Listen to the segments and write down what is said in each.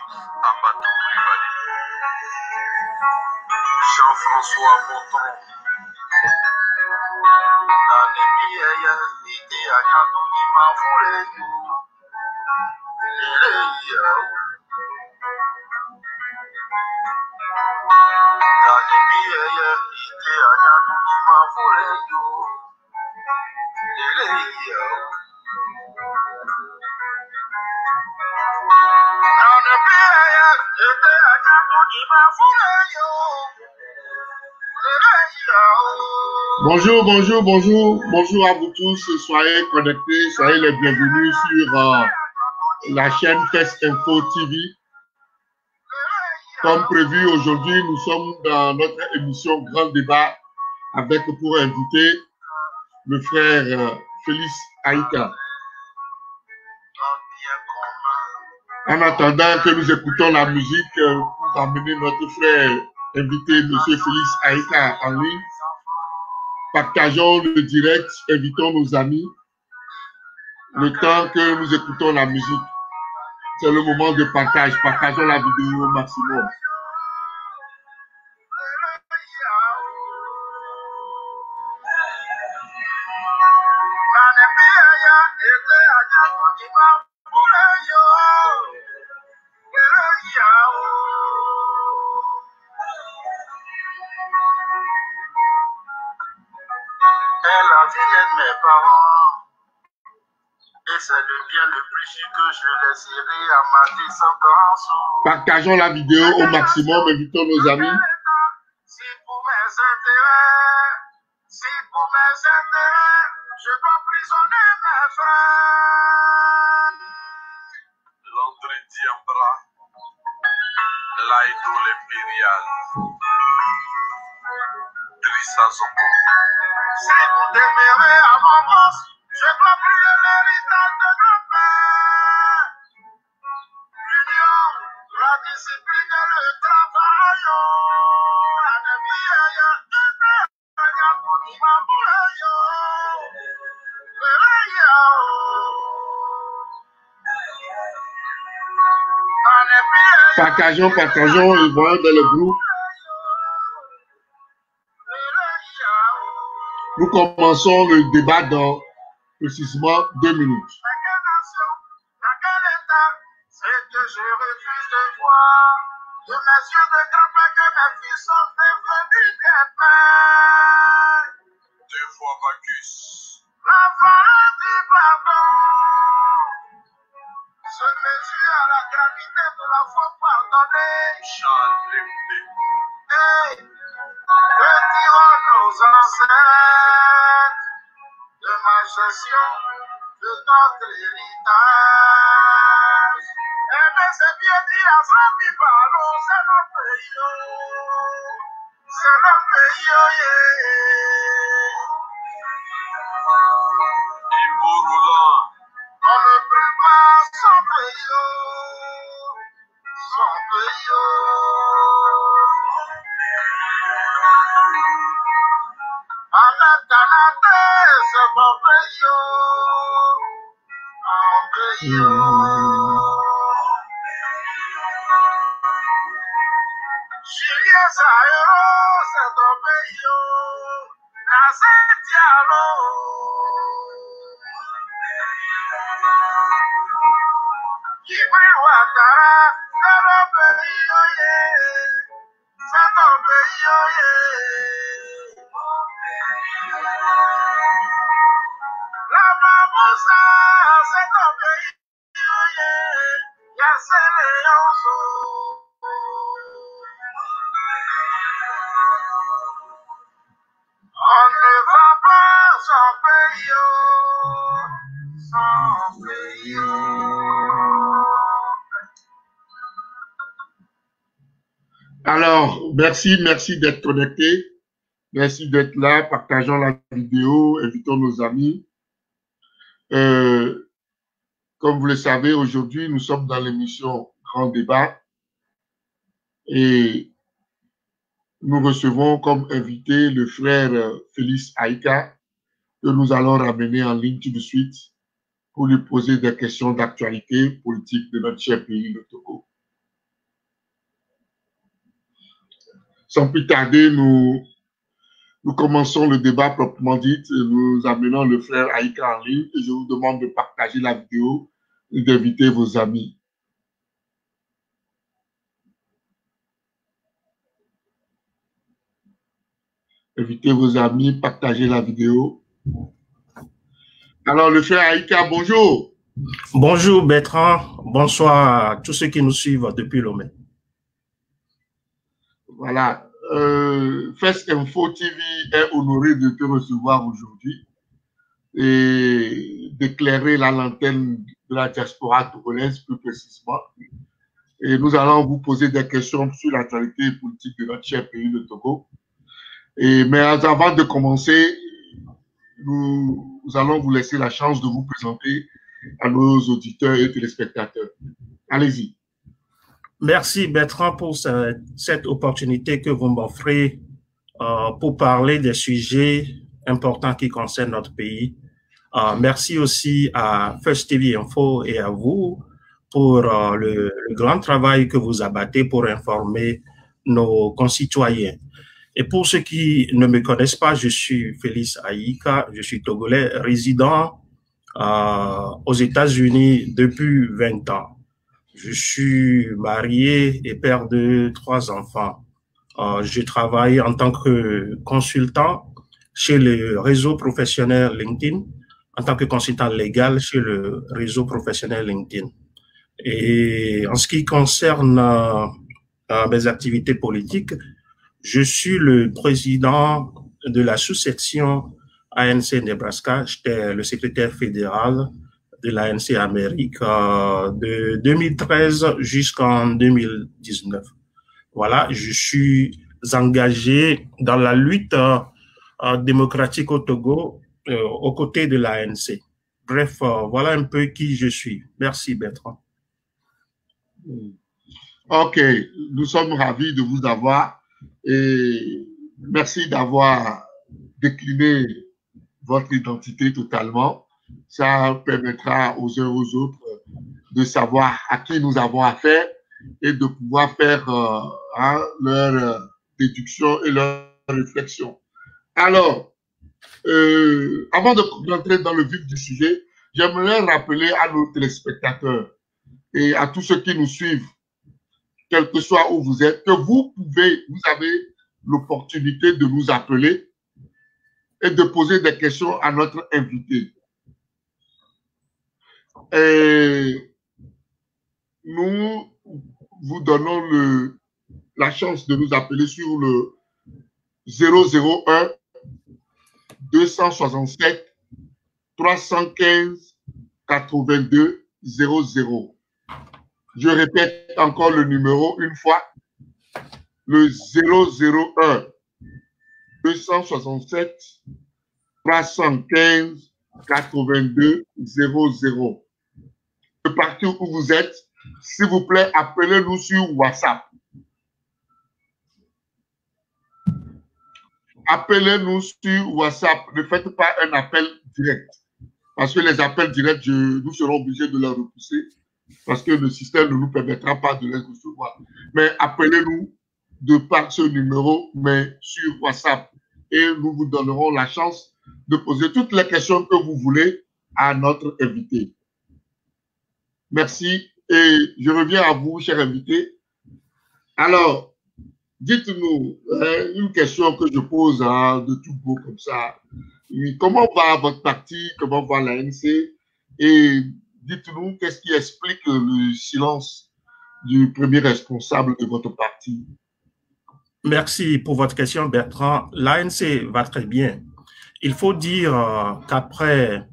Amadou Koulibaly, Jean-François Montron, Nanebi Eya, Ide Anyado Ima Fuleyu, Eleya, Nanebi Eya, Ide Anyado Ima Fuleyu, Eleya. Bonjour, bonjour, bonjour, bonjour à vous tous, soyez connectés, soyez les bienvenus sur la chaîne Test Info TV. Comme prévu aujourd'hui, nous sommes dans notre émission Grand Débat avec pour invité le frère Félix Aïka. En attendant que nous écoutons la musique pour amener notre frère invité, M. Félix Aïka, en ligne, partageons le direct, invitons nos amis, le temps que nous écoutons la musique. C'est le moment de partage, partageons la vidéo au maximum. Elle a vu mes parents, et c'est le bien le plus sûr que je laisserai à ma descendance. Partageons la vidéo au maximum, invitons nos amis. Si pour mes intérêts, je dois prisonner mes frères. L'André Diambra, l'idole impériale, Drissa Zongo. Si vous demeurez à ma bosse, je dois brûler l'héritage de nos pères. L'union, la discipline et le travail. Partageons, et voyons dans le groupe. Nous commençons le débat dans précisément 2 minutes. C'est que je refuse de voir de mes yeux de grand-père que mes fils sont devenus des pères. 2 fois Bacchus. La parole du pardon se mesure à la gravité de la foi pardonnée. Charles Lemblé. Hey, que diront nos ancêtres de ma gestion de notre héritage? Eh bien, c'est bien dit à ça qui parle, c'est notre pays, c'est notre pays, Ibo Roland, on ne peut pas son pays, son pays. Avec Canada, c'est mon pays, mon pays. Julien Zahero, c'est ton pays, Nazé Diallo. Ibrahim Ouattara, c'est ton pays, c'est ton pays, La Baboussa, c'est ton pays, Yassé Léonso. On ne va pas sans pays, Alors, merci d'être connecté. Merci d'être là. Partageons la vidéo, invitons nos amis. Comme vous le savez, aujourd'hui, nous sommes dans l'émission Grand Débat et nous recevons comme invité le frère Félix Aïka que nous allons ramener en ligne tout de suite pour lui poser des questions d'actualité politique de notre cher pays, le Togo. sans plus tarder, nous commençons le débat proprement dit. Nous amenons le frère Aïka en ligne et je vous demande de partager la vidéo et d'inviter vos amis. Invitez vos amis, partagez la vidéo. Alors, le frère Aïka, bonjour. Bonjour Bertrand, bonsoir à tous ceux qui nous suivent depuis Lomé. Voilà. First Info TV est honoré de te recevoir aujourd'hui et d'éclairer la lanterne de la diaspora togolaise plus précisément. Et nous allons vous poser des questions sur l'actualité politique de notre cher pays, le Togo. Mais avant de commencer, nous allons vous laisser la chance de vous présenter à nos auditeurs et téléspectateurs. Allez-y. Merci Bertrand pour cette opportunité que vous m'offrez pour parler des sujets importants qui concernent notre pays. Merci aussi à First TV Info et à vous pour le grand travail que vous abattez pour informer nos concitoyens. Et pour ceux qui ne me connaissent pas, je suis Félix Aïka, je suis togolais résident aux États-Unis depuis 20 ans. Je suis marié et père de 3 enfants. Je travaille en tant que consultant chez le réseau professionnel LinkedIn, en tant que consultant légal chez le réseau professionnel LinkedIn. Et en ce qui concerne mes activités politiques, je suis le président de la sous-section ANC Nebraska. J'étais le secrétaire fédéral de l'ANC Amérique de 2013 jusqu'en 2019. Voilà, je suis engagé dans la lutte démocratique au Togo aux côtés de l'ANC. Bref, voilà un peu qui je suis. Merci Bertrand. Ok, nous sommes ravis de vous avoir et merci d'avoir décliné votre identité totalement. Ça permettra aux uns aux autres de savoir à qui nous avons affaire et de pouvoir faire leur déduction et leur réflexion. Alors, avant d'entrer dans le vif du sujet, j'aimerais rappeler à nos téléspectateurs et à tous ceux qui nous suivent, quel que soit où vous êtes, que vous avez l'opportunité de nous appeler et de poser des questions à notre invité. Et nous vous donnons la chance de nous appeler sur le 001 267 315 82 00. Je répète encore le numéro une fois, le 001 267 315 82 00. De partout où vous êtes, s'il vous plaît, appelez-nous sur WhatsApp. Appelez-nous sur WhatsApp. Ne faites pas un appel direct. Parce que les appels directs, nous serons obligés de les repousser. Parce que le système ne nous permettra pas de les recevoir. Mais appelez-nous de par ce numéro, mais sur WhatsApp. Et nous vous donnerons la chance de poser toutes les questions que vous voulez à notre invité. Merci. Et je reviens à vous, cher invité. Alors, dites-nous une question que je pose de tout beau comme ça. Comment va votre parti? Comment va l'ANC? Et dites-nous qu'est-ce qui explique le silence du premier responsable de votre parti? Merci pour votre question, Bertrand. L'ANC va très bien. Il faut dire qu'après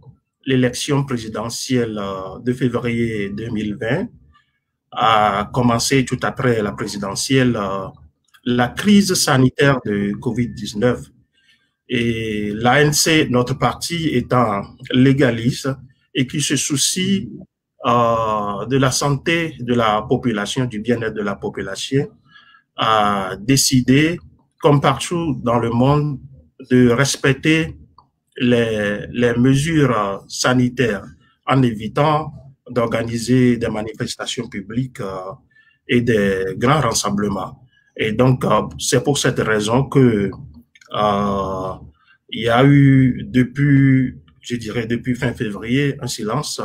l'élection présidentielle de février 2020, a commencé tout après la présidentielle, la crise sanitaire de COVID-19. Et l'ANC, notre parti étant légaliste et qui se soucie de la santé de la population, du bien-être de la population, a décidé, comme partout dans le monde, de respecter les mesures sanitaires en évitant d'organiser des manifestations publiques et des grands rassemblements. Et donc, c'est pour cette raison que il y a eu depuis, je dirais, depuis fin février, un silence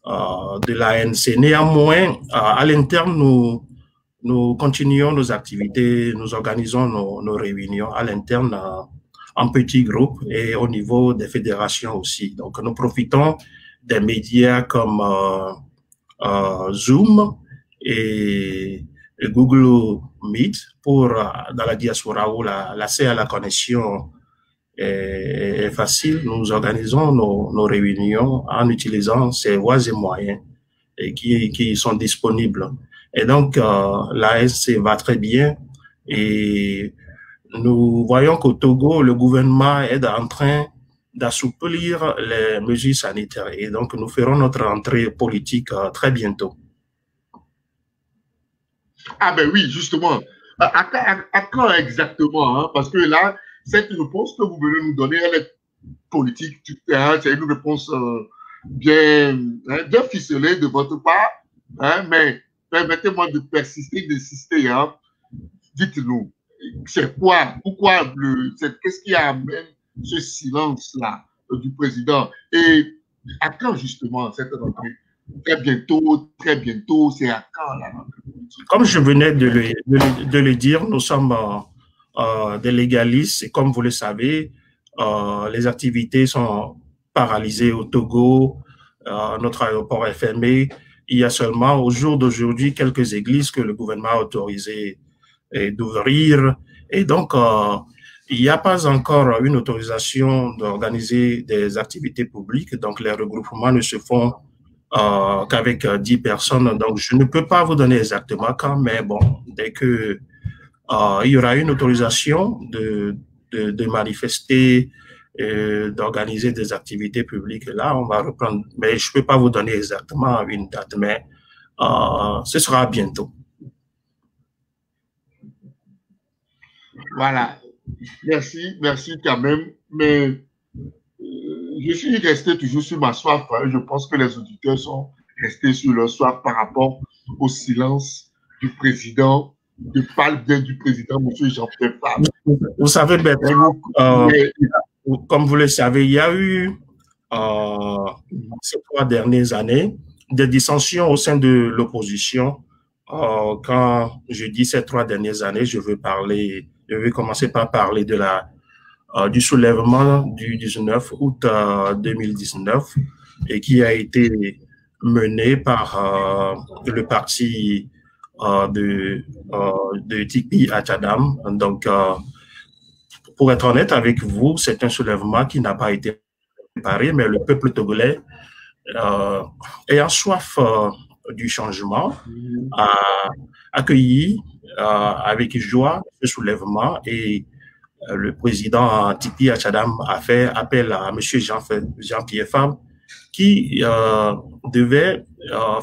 de l'ANC. Néanmoins, à l'interne, nous continuons nos activités, nous organisons nos réunions à l'interne en petits groupes et au niveau des fédérations aussi. Donc, nous profitons des médias comme Zoom et Google Meet pour, dans la diaspora où l'accès à la connexion est facile. Nous organisons nos réunions en utilisant ces voies et moyens et qui sont disponibles. Et donc, l'ANC va très bien et nous voyons qu'au Togo, le gouvernement est en train d'assouplir les mesures sanitaires. Et donc, nous ferons notre entrée politique très bientôt. Ah ben oui, justement. À quand exactement, hein? Parce que là, cette réponse que vous venez nous donner, elle est politique, c'est une réponse bien ficelée de votre part, hein? Mais permettez-moi de persister, d'insister. Hein? Dites-nous, c'est quoi, pourquoi, qu'est-ce qui amène ce silence-là du président? Et à quand justement cette rentrée? Très bientôt, c'est à quand la rentrée? Comme je venais de le dire, nous sommes des légalistes et comme vous le savez, les activités sont paralysées au Togo, notre aéroport est fermé. Il y a seulement au jour d'aujourd'hui quelques églises que le gouvernement a autorisé d'ouvrir. Et donc, il n'y a pas encore une autorisation d'organiser des activités publiques. Donc, les regroupements ne se font qu'avec 10 personnes. Donc, je ne peux pas vous donner exactement quand, mais bon, dès que il y aura une autorisation de manifester, d'organiser des activités publiques, là, on va reprendre. Mais je ne peux pas vous donner exactement une date, mais ce sera bientôt. Voilà. Merci quand même. Mais je suis resté toujours sur ma soif. Hein. Je pense que les auditeurs sont restés sur leur soif par rapport au silence du président, de parle bien du président, M. Jean-Pierre Fabre. Vous savez, comme vous le savez, il y a eu ces 3 dernières années des dissensions au sein de l'opposition. Quand je dis ces 3 dernières années, je vais commencer par parler de du soulèvement du 19 août 2019 et qui a été mené par le parti de Tikpi Achadam. Donc, pour être honnête avec vous, c'est un soulèvement qui n'a pas été préparé, mais le peuple togolais, ayant soif du changement, a accueilli avec joie ce soulèvement et le président Tikpi Achadam a fait appel à M. Jean-Pierre Fabre qui devait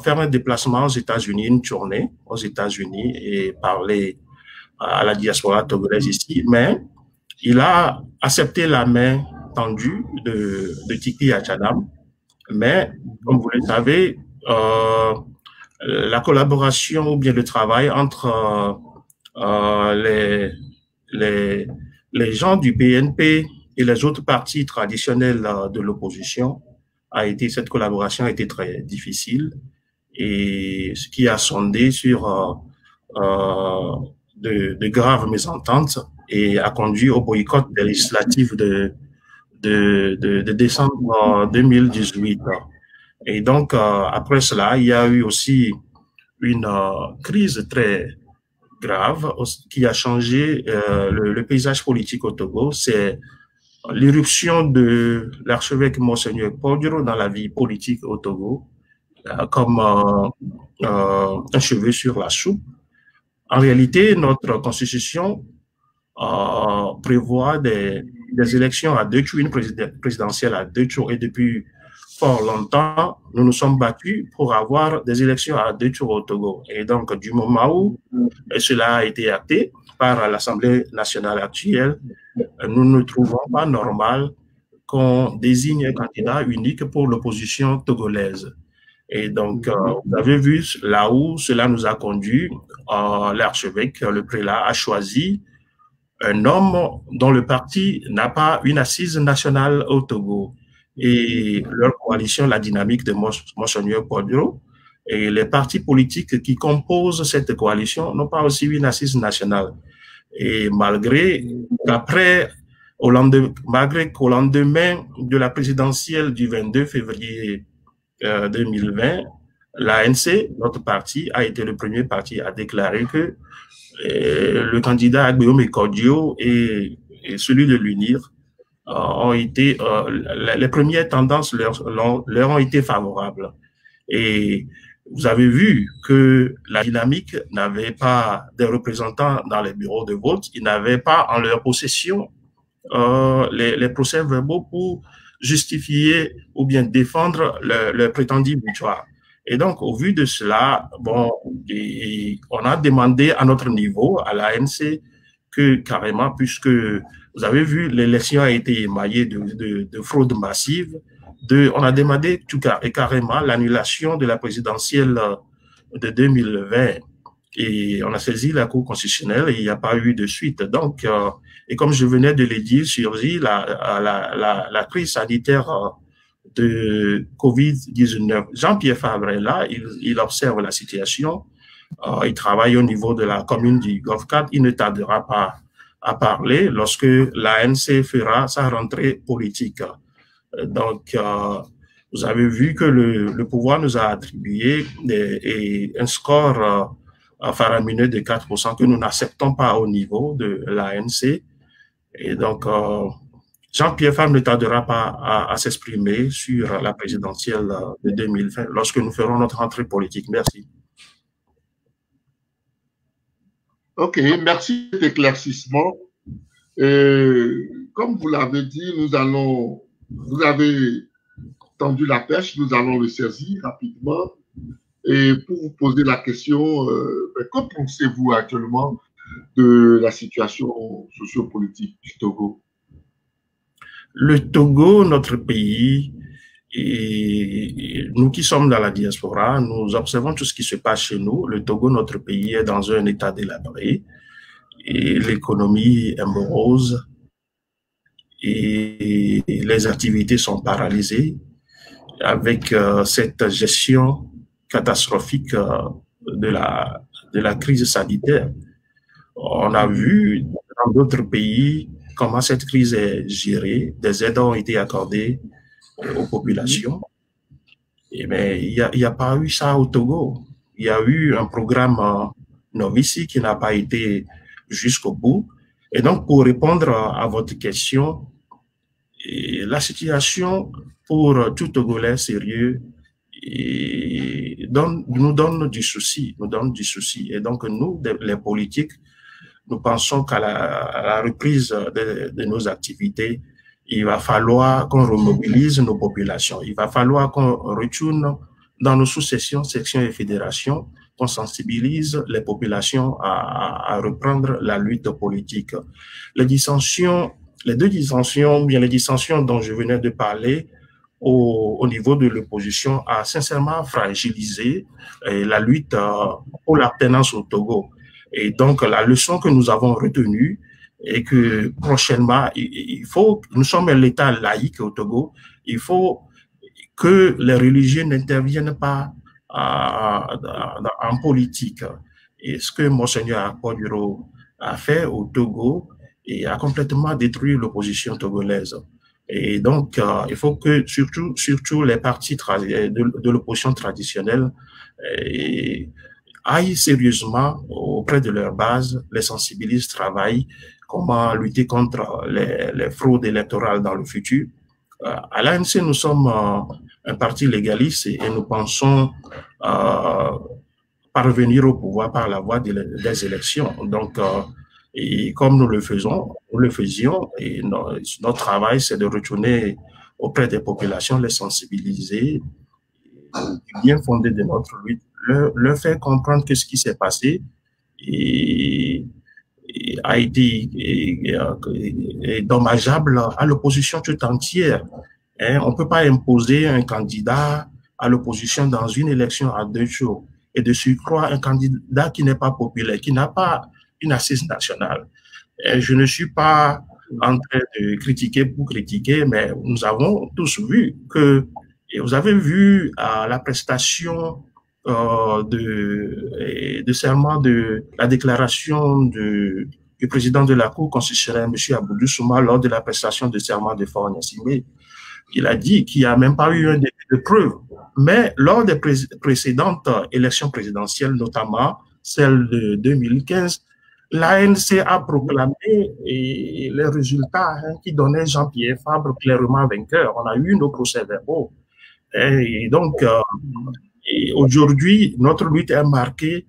faire un déplacement aux États-Unis, une tournée aux États-Unis et parler à la diaspora togolaise ici. Mais il a accepté la main tendue de Tikpi Achadam. Mais, comme vous le savez, la collaboration ou bien le travail entre les gens du PNP et les autres partis traditionnels de l'opposition cette collaboration a été très difficile et ce qui a sondé sur de graves mésententes et a conduit au boycott des législatives de décembre 2018. Et donc, après cela, il y a eu aussi une crise très grave qui a changé le paysage politique au Togo. C'est l'irruption de l'archevêque Monseigneur Podjoro dans la vie politique au Togo comme un cheveu sur la soupe. En réalité, notre constitution prévoit des élections à 2 tours, une présidentielle à 2 tours, et depuis fort longtemps, nous nous sommes battus pour avoir des élections à 2 tours au Togo. Et donc, du moment où cela a été acté par l'Assemblée nationale actuelle, nous ne trouvons pas normal qu'on désigne un candidat unique pour l'opposition togolaise. Et donc, vous avez vu là où cela nous a conduit. L'archevêque, le prélat, a choisi un homme dont le parti n'a pas une assise nationale au Togo. Et leur coalition, la dynamique de Monseigneur Podro, et les partis politiques qui composent cette coalition n'ont pas aussi une assise nationale. Et malgré qu'au lendemain de la présidentielle du 22 février 2020, l'ANC, notre parti, a été le premier parti à déclarer que le candidat Agbéome Ekordio et celui de l'UNIR ont été, les premières tendances leur ont été favorables. Et vous avez vu que la dynamique n'avait pas des représentants dans les bureaux de vote, ils n'avaient pas en leur possession les procès-verbaux pour justifier ou bien défendre leur prétendue victoire. Et donc, au vu de cela, bon, on a demandé à notre niveau, à l'ANC, que carrément, puisque vous avez vu, l'élection a été émaillée de fraude massive, on a demandé carrément l'annulation de la présidentielle de 2020. Et on a saisi la Cour constitutionnelle et il n'y a pas eu de suite. Donc, et comme je venais de le dire, surgit la crise sanitaire de Covid-19. Jean-Pierre Fabre est là, il observe la situation, il travaille au niveau de la commune du Golfe 4, il ne tardera pas à parler lorsque l'ANC fera sa rentrée politique. Donc, vous avez vu que le pouvoir nous a attribué un score faramineux de 4% que nous n'acceptons pas au niveau de l'ANC. Et donc, Jean-Pierre Fabre ne tardera pas à s'exprimer sur la présidentielle de 2020 lorsque nous ferons notre rentrée politique. Merci. Ok, merci de l'éclaircissement. Comme vous l'avez dit, vous avez tendu la perche, nous allons le saisir rapidement. Et pour vous poser la question, que pensez-vous actuellement de la situation sociopolitique du Togo? Le Togo, notre pays, et nous qui sommes dans la diaspora, nous observons tout ce qui se passe chez nous. Le Togo, notre pays, est dans un état délabré et l'économie est morose et les activités sont paralysées avec cette gestion catastrophique de la crise sanitaire. On a vu dans d'autres pays comment cette crise est gérée, des aides ont été accordées aux populations. Mais il n'y a pas eu ça au Togo. Il y a eu un programme Novici qui n'a pas été jusqu'au bout. Et donc, pour répondre à votre question, la situation pour tout Togolais sérieux nous donne du souci. Et donc, nous, les politiques, nous pensons qu'à la reprise de nos activités, il va falloir qu'on remobilise nos populations. Il va falloir qu'on retourne dans nos sous-sections, sections et fédérations, qu'on sensibilise les populations à reprendre la lutte politique. Les deux dissensions, bien les dissensions dont je venais de parler au niveau de l'opposition a sincèrement fragilisé la lutte pour l'alternance au Togo. Et donc, la leçon que nous avons retenue est que prochainement, nous sommes un État laïque au Togo, il faut que les religieux n'interviennent pas en politique. Et ce que Monseigneur Akpoduro a fait au Togo et a complètement détruit l'opposition togolaise. Et donc, il faut que surtout les partis de l'opposition traditionnelle aillent sérieusement auprès de leur base, les sensibilisent, travaillent, comment lutter contre les fraudes électorales dans le futur. À l'ANC, nous sommes un parti légaliste et nous pensons parvenir au pouvoir par la voie des élections. Donc, et comme nous le faisions, et notre travail, c'est de retourner auprès des populations, les sensibiliser, bien fondé de notre lutte, leur faire comprendre que ce qui s'est passé a été dommageable à l'opposition tout entière. On ne peut pas imposer un candidat à l'opposition dans une élection à 2 jours, et de surcroît un candidat qui n'est pas populaire, qui n'a pas une assise nationale. Et je ne suis pas en train de critiquer pour critiquer, mais nous avons tous vu que, et vous avez vu la prestation de serment de la déclaration du président de la Cour constitutionnelle, M. Aboudou Souma, lors de la prestation de serment de Faure Gnassingbé. Il a dit qu'il n'y a même pas eu un début de preuve. Mais lors des précédentes élections présidentielles, notamment celle de 2015, l'ANC a proclamé les résultats qui donnaient Jean-Pierre Fabre clairement vainqueur. On a eu nos procès-verbaux. Et donc, aujourd'hui, notre lutte est marquée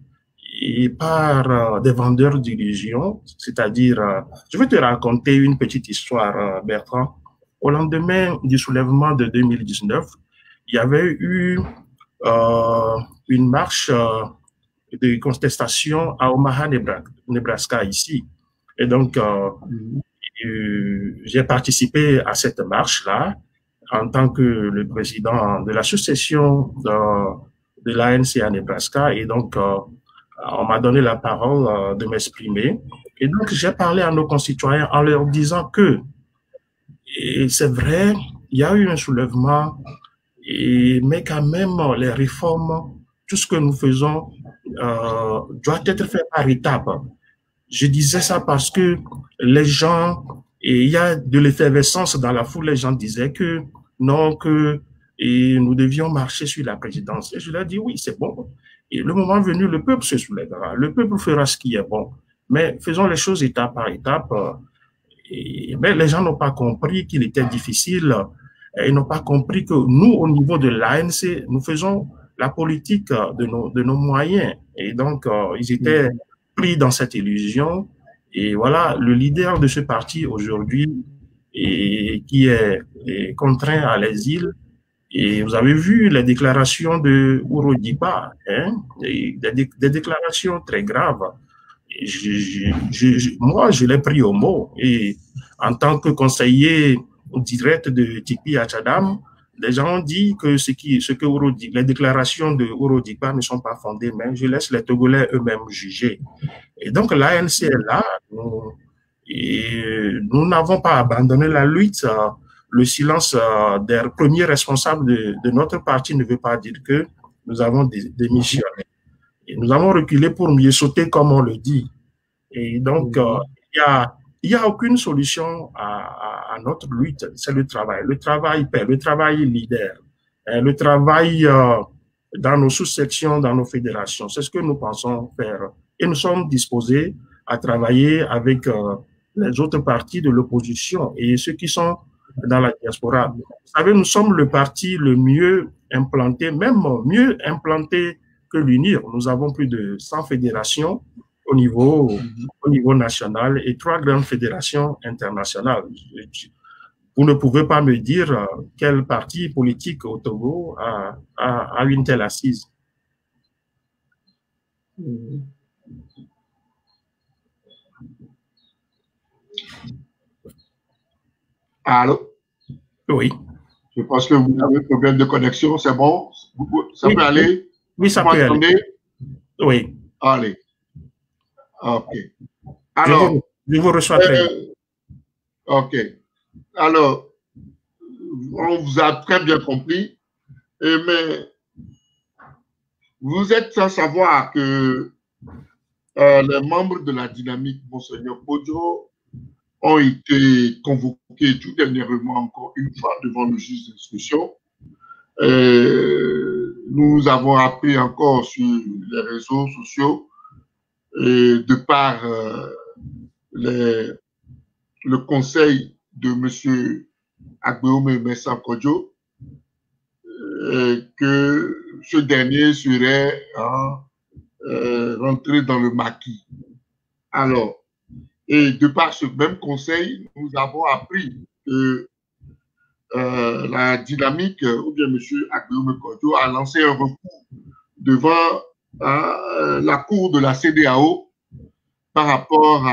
par des vendeurs d'illusions, c'est-à-dire, je vais te raconter une petite histoire, Bertrand. Au lendemain du soulèvement de 2019, il y avait eu une marche de contestation à Omaha, Nebraska, ici. Et donc, j'ai participé à cette marche-là en tant que le président de l'association de l'ANC à Nebraska. Et donc, on m'a donné la parole de m'exprimer. Et donc, j'ai parlé à nos concitoyens en leur disant que, et c'est vrai, il y a eu un soulèvement, mais quand même, les réformes, tout ce que nous faisons doit être fait par étapes. Je disais ça parce que les gens, et il y a de l'effervescence dans la foule, les gens disaient que non, que nous devions marcher sur la présidence. Et je leur dis oui, c'est bon. Et le moment venu, le peuple se soulèvera. Le peuple fera ce qui est bon. Mais faisons les choses étape par étape. Mais les gens n'ont pas compris qu'il était difficile. Ils n'ont pas compris que nous, au niveau de l'ANC, nous faisons la politique de nos moyens. Et donc, ils étaient pris dans cette illusion. Et voilà, le leader de ce parti aujourd'hui, qui est contraint à l'exil. Et vous avez vu les déclarations de Ouro Digba, hein, des déclarations très graves. Moi, je l'ai pris au mot. Et en tant que conseiller direct de Tipi Achadam, les gens ont dit que les déclarations de Ouro Digba ne sont pas fondées, mais je laisse les Togolais eux-mêmes juger. Et donc, l'ANC est là. Nous n'avons pas abandonné la lutte. Le silence des premiers responsables de notre parti ne veut pas dire que nous avons démissionné. Et nous avons reculé pour mieux sauter, comme on le dit. Et donc, il y a aucune solution à notre lutte, c'est le travail. Le travail paie, le travail leader, le travail dans nos sous-sections, dans nos fédérations. C'est ce que nous pensons faire. Et nous sommes disposés à travailler avec les autres partis de l'opposition et ceux qui sont dans la diaspora. Vous savez, nous sommes le parti le mieux implanté, même mieux implanté que l'UNIR. Nous avons plus de 100 fédérations au niveau national et 3 grandes fédérations internationales. Vous ne pouvez pas me dire quel parti politique au Togo a une telle assise. Allô? Oui. Je pense que vous avez un problème de connexion, c'est bon? Ça peut aller? Oui, ça peut aller. Oui. Allez. OK. Alors, je vous reçois très bien. OK. Alors, on vous a très bien compris, mais vous êtes sans savoir que les membres de la dynamique Monseigneur Podjo ont été convoqués tout dernièrement encore une fois devant le juge d'instruction. Nous avons appris encore sur les réseaux sociaux de par le conseil de M. Agbeome Messa Kodjo que ce dernier serait rentré dans le maquis. Alors, et de par ce même conseil, nous avons appris que la dynamique, ou bien M. Agbeome Kodjo a lancé un recours devant la cour de la CEDEAO par rapport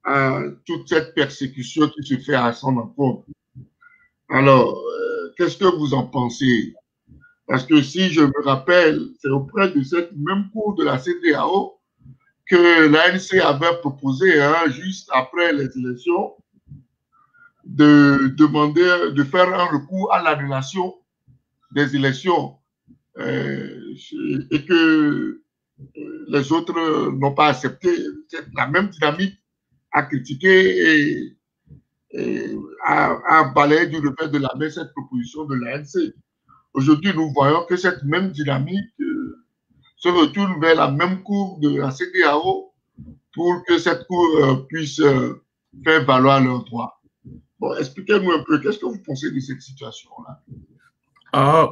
à toute cette persécution qui se fait à son encontre. Alors, qu'est-ce que vous en pensez? Parce que si je me rappelle, c'est auprès de cette même cour de la CEDEAO que l'ANC avait proposé, hein, juste après les élections, de demander, de faire un recours à l'annulation des élections et que les autres n'ont pas accepté. C'est la même dynamique à critiquer et à balayer du revers de la main cette proposition de l'ANC. Aujourd'hui, nous voyons que cette même dynamique se retourne vers la même cour de la CEDEAO pour que cette cour puisse faire valoir leurs droits. Bon, expliquez-nous un peu, qu'est-ce que vous pensez de cette situation-là?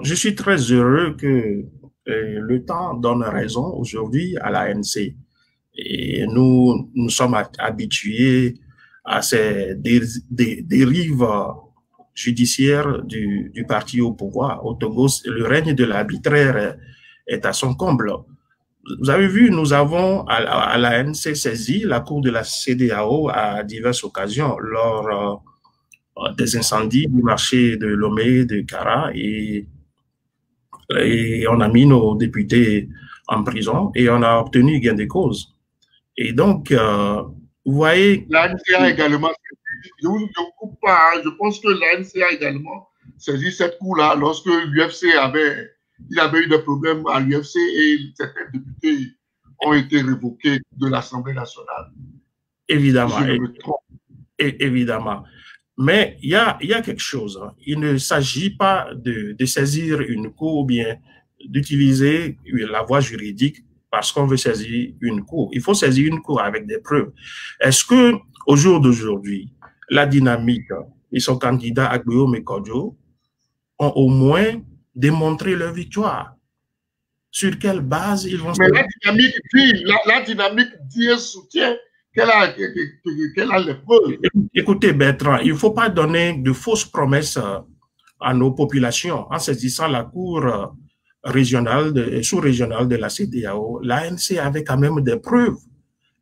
Je suis très heureux que le temps donne raison aujourd'hui à l'ANC. Et nous sommes habitués à ces dérives judiciaires du parti au pouvoir. Au Togo, le règne de l'arbitraire est à son comble. Vous avez vu, nous avons à l'ANC saisi la cour de la CEDEAO à diverses occasions lors des incendies du marché de Lomé, de Kara, et on a mis nos députés en prison et on a obtenu gain de cause. Et donc, vous voyez... L'ANC a également, je ne vous coupe pas, je pense que l'ANC a également saisi cette cour-là lorsque l'UFC avait eu des problèmes à l'UFC et certains députés ont été révoqués de l'Assemblée nationale. Évidemment. Évidemment. Mais il y a quelque chose. Hein. Il ne s'agit pas de saisir une cour ou bien d'utiliser la voie juridique parce qu'on veut saisir une cour. Il faut saisir une cour avec des preuves. Est-ce que au jour d'aujourd'hui, la dynamique et son candidat Agbéo et Kodjo ont au moins démontré leur victoire? Sur quelle base ils vont... Mais la dynamique dit un soutien qu'elle a les preuves. Écoutez, Bertrand, il ne faut pas donner de fausses promesses à nos populations en saisissant la cour régionale, sous-régionale de la CEDEAO. L'ANC avait quand même des preuves.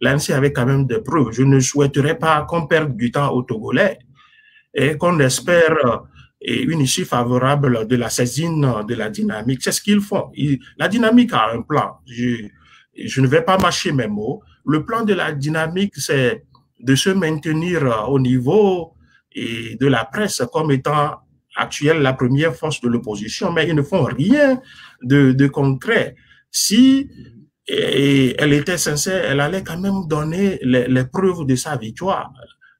L'ANC avait quand même des preuves. Je ne souhaiterais pas qu'on perde du temps aux Togolais et qu'on espère une issue favorable de la saisine de la dynamique. C'est ce qu'ils font. La dynamique a un plan. Je ne vais pas mâcher mes mots. Le plan de la dynamique, c'est de se maintenir au niveau de la presse comme étant actuelle la première force de l'opposition, mais ils ne font rien de concret. Si elle était sincère, elle allait quand même donner les preuves de sa victoire.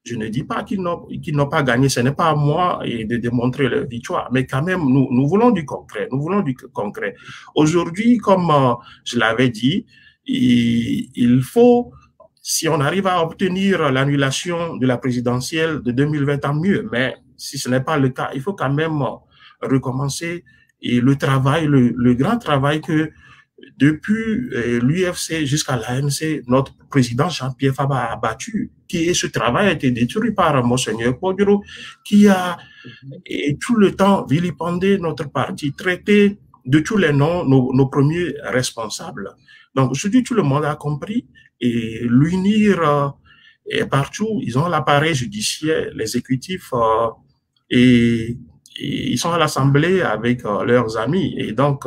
Je ne dis pas qu'ils n'ont pas gagné, ce n'est pas à moi de démontrer leur victoire, mais quand même, nous voulons du concret, nous voulons du concret. Aujourd'hui, comme je l'avais dit, il faut, si on arrive à obtenir l'annulation de la présidentielle de 2020, tant mieux, mais si ce n'est pas le cas, il faut quand même recommencer et le travail, le grand travail que depuis l'UFC jusqu'à l'ANC, notre président Jean-Pierre Faba a battu, et ce travail a été détruit par Monseigneur Podjoro, qui a tout le temps vilipendé notre parti, traité de tous les noms nos premiers responsables. Donc aujourd'hui, tout le monde a compris et l'unir est partout. Ils ont l'appareil judiciaire, l'exécutif et ils sont à l'Assemblée avec leurs amis. Et donc,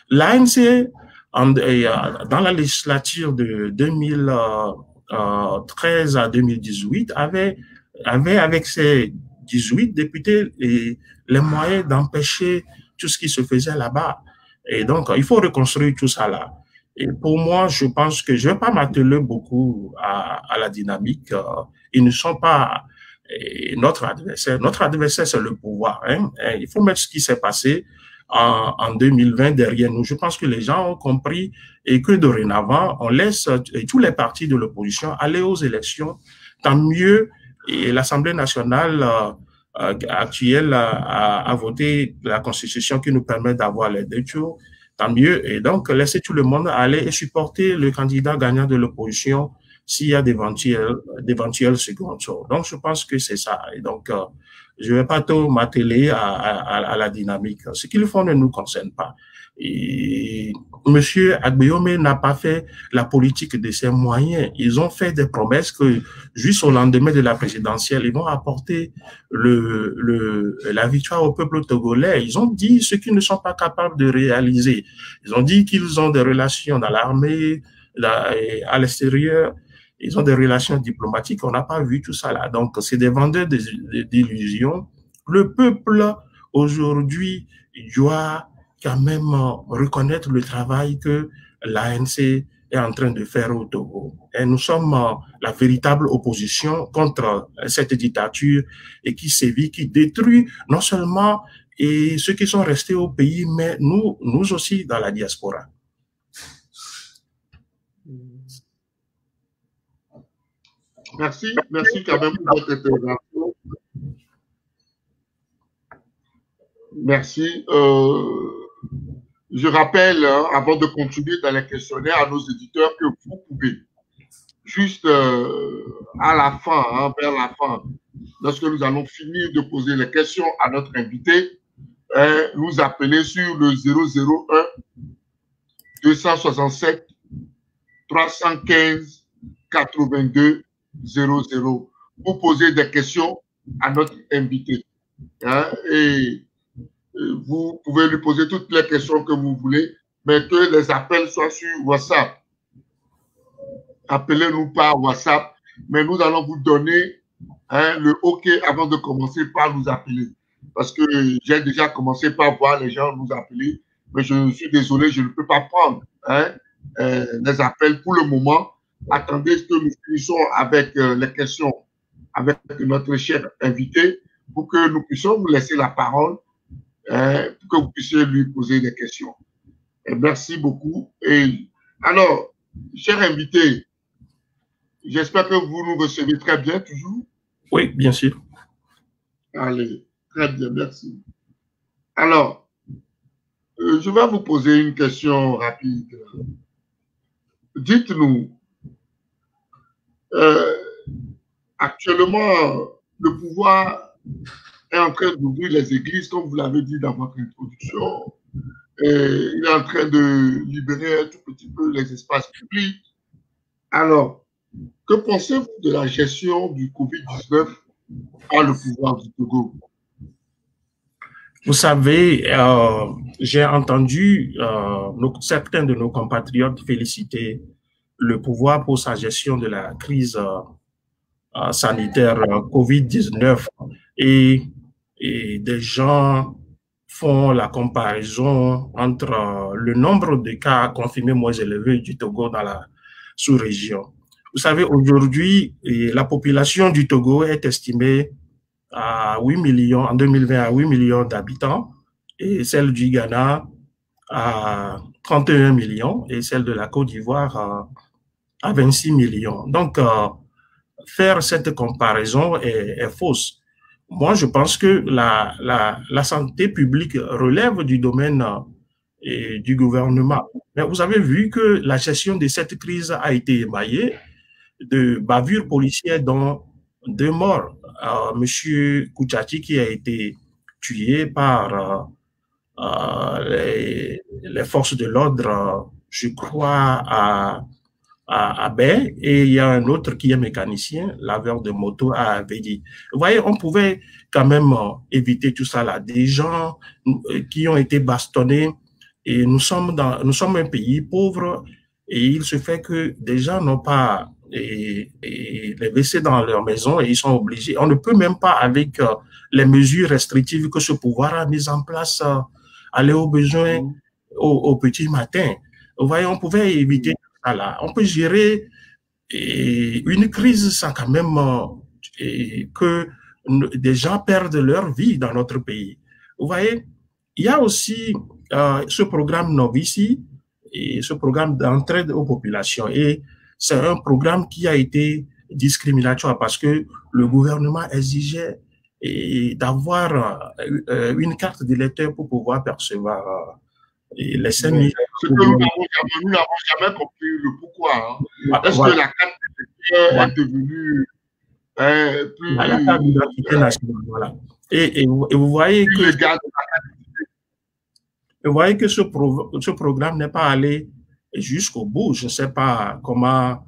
l'ANC, dans la législature de 2013 à 2018, avait avec ses 18 députés les moyens d'empêcher tout ce qui se faisait là-bas. Et donc, il faut reconstruire tout ça là. Et pour moi, je pense que je ne vais pas m'atteler beaucoup à la dynamique. Ils ne sont pas notre adversaire. Notre adversaire, c'est le pouvoir. Hein. Il faut mettre ce qui s'est passé en 2020 derrière nous. Je pense que les gens ont compris et que dorénavant, on laisse tous les partis de l'opposition aller aux élections. Tant mieux, et l'Assemblée nationale actuelle a voté la Constitution qui nous permet d'avoir les 2 tours. Tant mieux. Et donc, laisser tout le monde aller et supporter le candidat gagnant de l'opposition s'il y a d'éventuels second tours. Donc, je pense que c'est ça. Et donc, je ne vais pas trop m'atteler à la dynamique. Ce qu'ils font ne nous concerne pas. Et M. Agbeyome n'a pas fait la politique de ses moyens. Ils ont fait des promesses que, juste au lendemain de la présidentielle, ils vont apporter la victoire au peuple togolais. Ils ont dit ce qu'ils ne sont pas capables de réaliser. Ils ont dit qu'ils ont des relations dans l'armée, à l'extérieur. Ils ont des relations diplomatiques. On n'a pas vu tout ça là. Donc, c'est des vendeurs d'illusions. Le peuple, aujourd'hui, doit quand même reconnaître le travail que l'ANC est en train de faire au Togo. Et nous sommes la véritable opposition contre cette dictature et qui sévit, qui détruit non seulement ceux qui sont restés au pays, mais nous aussi dans la diaspora. Merci quand même pour votre intervention. Merci. Je rappelle, avant de continuer dans les questionnaires à nos éditeurs, que vous pouvez juste à la fin, vers la fin, lorsque nous allons finir de poser les questions à notre invité, nous appeler sur le 001 267 315 82 00 pour poser des questions à notre invité. Et vous pouvez lui poser toutes les questions que vous voulez, mais que les appels soient sur WhatsApp. Appelez-nous par WhatsApp, mais nous allons vous donner le OK avant de commencer par nous appeler. Parce que j'ai déjà commencé par voir les gens nous appeler, mais je suis désolé, je ne peux pas prendre les appels pour le moment. Attendez que nous finissons avec les questions avec notre cher invité pour que nous puissions vous laisser la parole, pour que vous puissiez lui poser des questions. Et merci beaucoup. Et alors, cher invité, j'espère que vous nous recevez très bien toujours. Oui, bien sûr. Allez, très bien, merci. Alors, je vais vous poser une question rapide. Dites-nous, actuellement, le pouvoir est en train d'ouvrir les églises, comme vous l'avez dit dans votre introduction. Et il est en train de libérer un tout petit peu les espaces publics. Alors, que pensez-vous de la gestion du Covid-19 par le pouvoir du Togo? Vous savez, j'ai entendu certains de nos compatriotes féliciter le pouvoir pour sa gestion de la crise sanitaire Covid-19 et des gens font la comparaison entre le nombre de cas confirmés moins élevés du Togo dans la sous-région. Vous savez, aujourd'hui, la population du Togo est estimée à 8 millions, en 2020 à 8 millions d'habitants, et celle du Ghana à 31 millions, et celle de la Côte d'Ivoire à 26 millions. Donc, faire cette comparaison est fausse. Moi, je pense que la santé publique relève du domaine du gouvernement. Mais vous avez vu que la gestion de cette crise a été émaillée de bavures policières dont 2 morts. Monsieur Kouchati qui a été tué par les forces de l'ordre, je crois, à Baie, et il y a un autre qui est mécanicien, laveur de moto à Avedi. Vous voyez, on pouvait quand même éviter tout ça là. Des gens qui ont été bastonnés, et nous sommes un pays pauvre, et il se fait que des gens n'ont pas les WC dans leur maison et ils sont obligés. On ne peut même pas, avec les mesures restrictives que ce pouvoir a mises en place, aller aux besoins au petit matin. Vous voyez, on pouvait éviter ça là. On peut gérer une crise sans quand même que des gens perdent leur vie dans notre pays. Vous voyez, il y a aussi ce programme Novici et ce programme d'entraide aux populations. Et c'est un programme qui a été discriminatoire parce que le gouvernement exigeait d'avoir une carte d'électeur pour pouvoir percevoir les 5 000. Ce que nous n'avons jamais compris le pourquoi. Est-ce que la carte d'électeur est devenue plus... La carte d'identité nationale, voilà. Et vous voyez que... vous voyez que ce programme n'est pas allé jusqu'au bout. Je ne sais pas comment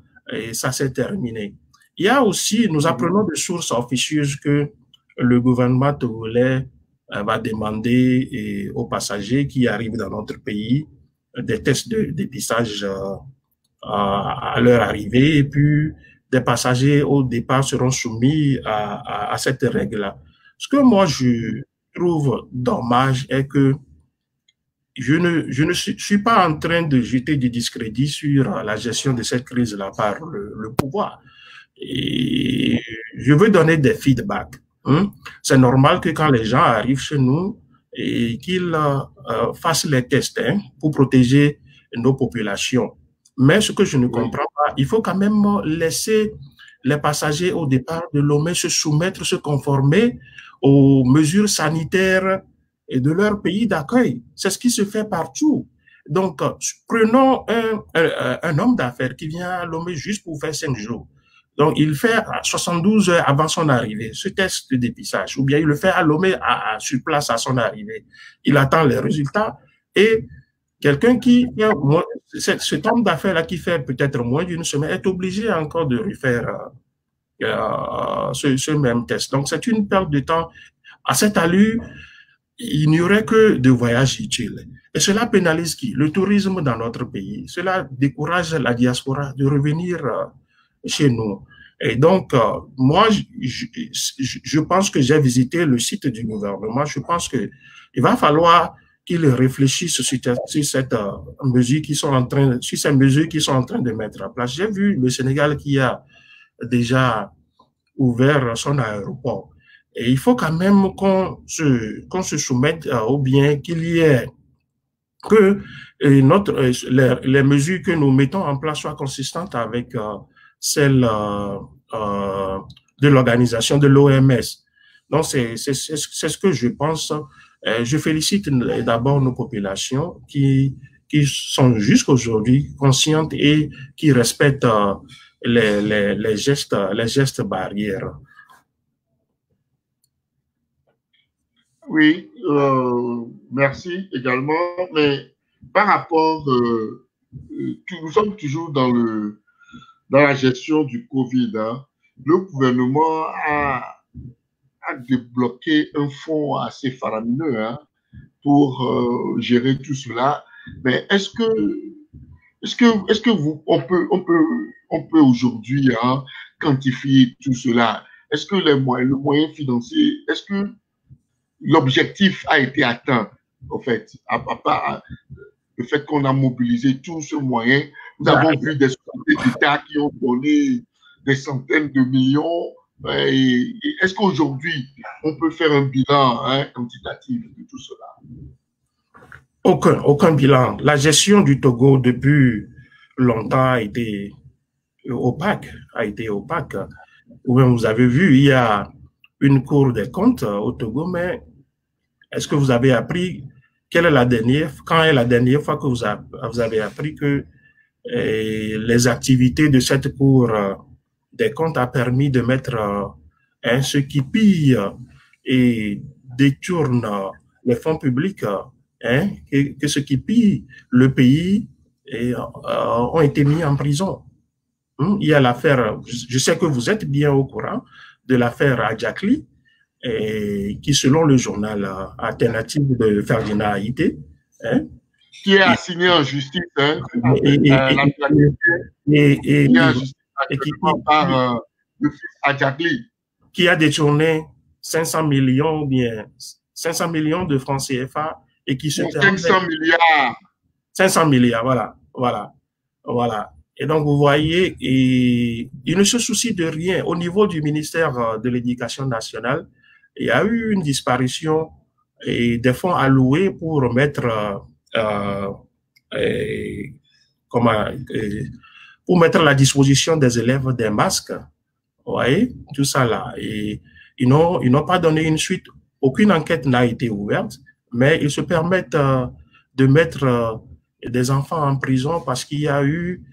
ça s'est terminé. Il y a aussi, nous apprenons de sources officieuses que le gouvernement togolais va demander aux passagers qui arrivent dans notre pays des tests de dépistage à leur arrivée, et puis des passagers au départ seront soumis à cette règle-là. Ce que moi je trouve dommage est que je ne suis pas en train de jeter du discrédit sur la gestion de cette crise-là par le pouvoir. Et je veux donner des feedbacks. C'est normal que quand les gens arrivent chez nous et qu'ils fassent les tests pour protéger nos populations. Mais ce que je ne comprends pas, il faut quand même laisser les passagers au départ de Lomé se soumettre, se conformer aux mesures sanitaires et de leur pays d'accueil. C'est ce qui se fait partout. Donc, prenons un homme d'affaires qui vient à Lomé juste pour faire 5 jours. Donc, il fait 72 heures avant son arrivée ce test de dépistage, ou bien il le fait à Lomé sur place à son arrivée. Il attend les résultats et quelqu'un qui, cet homme d'affaires-là qui fait peut-être moins d'une semaine est obligé encore de refaire ce même test. Donc, c'est une perte de temps. À cette allure, il n'y aurait que de voyages utiles. Et cela pénalise qui? Le tourisme dans notre pays. Cela décourage la diaspora de revenir chez nous. Et donc, moi, je pense que j'ai visité le site du gouvernement. Je pense qu'il va falloir qu'ils réfléchissent sur cette mesure qu'ils sont en train, sur ces mesures qu'ils sont en train de mettre en place. J'ai vu le Sénégal qui a déjà ouvert son aéroport. Et il faut quand même qu'on se soumette au bien qu'il y ait que les mesures que nous mettons en place soient consistantes avec celles de l'organisation de l'OMS. Donc, c'est ce que je pense. Je félicite d'abord nos populations qui sont jusqu'aujourd'hui conscientes et qui respectent les gestes barrières. Oui, merci également. Mais par rapport, nous sommes toujours dans la gestion du Covid. Le gouvernement a débloqué un fonds assez faramineux pour gérer tout cela. Mais est-ce que on peut aujourd'hui quantifier tout cela? Est-ce que le moyen financier, est-ce que l'objectif a été atteint, en fait, à part le fait qu'on a mobilisé tout ce moyen? Nous avons vu des sociétés d'État qui ont donné des centaines de millions. Est-ce qu'aujourd'hui, on peut faire un bilan quantitatif de tout cela? Aucun bilan. La gestion du Togo depuis longtemps a été opaque. Vous avez vu, il y a une Cour des comptes au Togo, mais est-ce que vous avez appris quand est la dernière fois que vous avez appris que les activités de cette Cour des comptes a permis de mettre ceux qui pillent et détournent les fonds publics, que ceux qui pillent le pays ont été mis en prison. Il y a l'affaire, je sais que vous êtes bien au courant de l'affaire Adjakli, qui, selon le journal alternatif de Ferdinand Haïté, qui est assigné en justice, par le fils Adjakli, qui a détourné 500 millions ou bien 500 millions de francs CFA et qui se 500 milliards. 500 milliards, voilà. Et donc, vous voyez, il ne se soucie de rien. Au niveau du ministère de l'Éducation nationale, il y a eu une disparition et des fonds alloués pour mettre pour mettre à la disposition des élèves des masques. Vous voyez, tout ça là. Et ils n'ont pas donné une suite. Aucune enquête n'a été ouverte, mais ils se permettent de mettre des enfants en prison parce qu'il y a eu,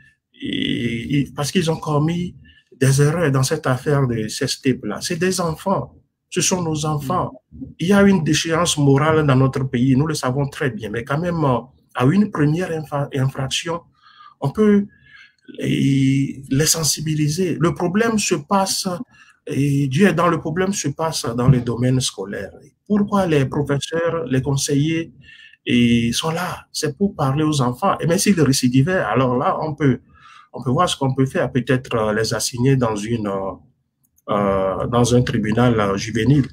parce qu'ils ont commis des erreurs dans cette affaire de ces types-là. C'est des enfants. Ce sont nos enfants. Il y a une déchéance morale dans notre pays, nous le savons très bien, mais quand même, à une première infraction, on peut les sensibiliser. Le problème se passe, et Dieu est dans le problème, se passe dans les domaines scolaires. Pourquoi les professeurs, les conseillers sont là? C'est pour parler aux enfants. Et même s'ils récidivaient, alors là, on peut voir ce qu'on peut faire, peut-être les assigner dans un tribunal juvénile.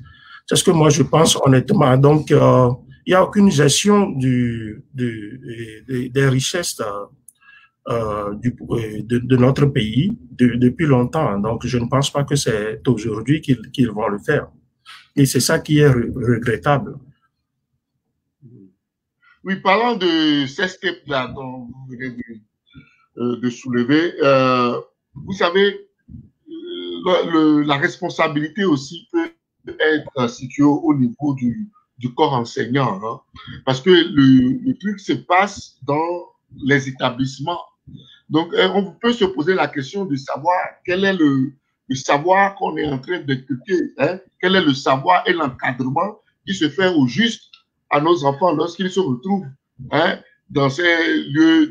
C'est ce que moi je pense honnêtement. Donc, il n'y a aucune gestion des richesses de notre pays depuis longtemps. Donc, je ne pense pas que c'est aujourd'hui qu'ils vont le faire. Et c'est ça qui est regrettable. Oui, parlant de ces steps-là dont vous venez de soulever, vous savez, la responsabilité aussi peut être située au niveau du corps enseignant, hein, parce que le truc se passe dans les établissements. Donc, on peut se poser la question de savoir quel est le savoir qu'on est en train d'écouter, hein, quel est le savoir et l'encadrement qui se fait au juste à nos enfants lorsqu'ils se retrouvent, hein, dans ces lieux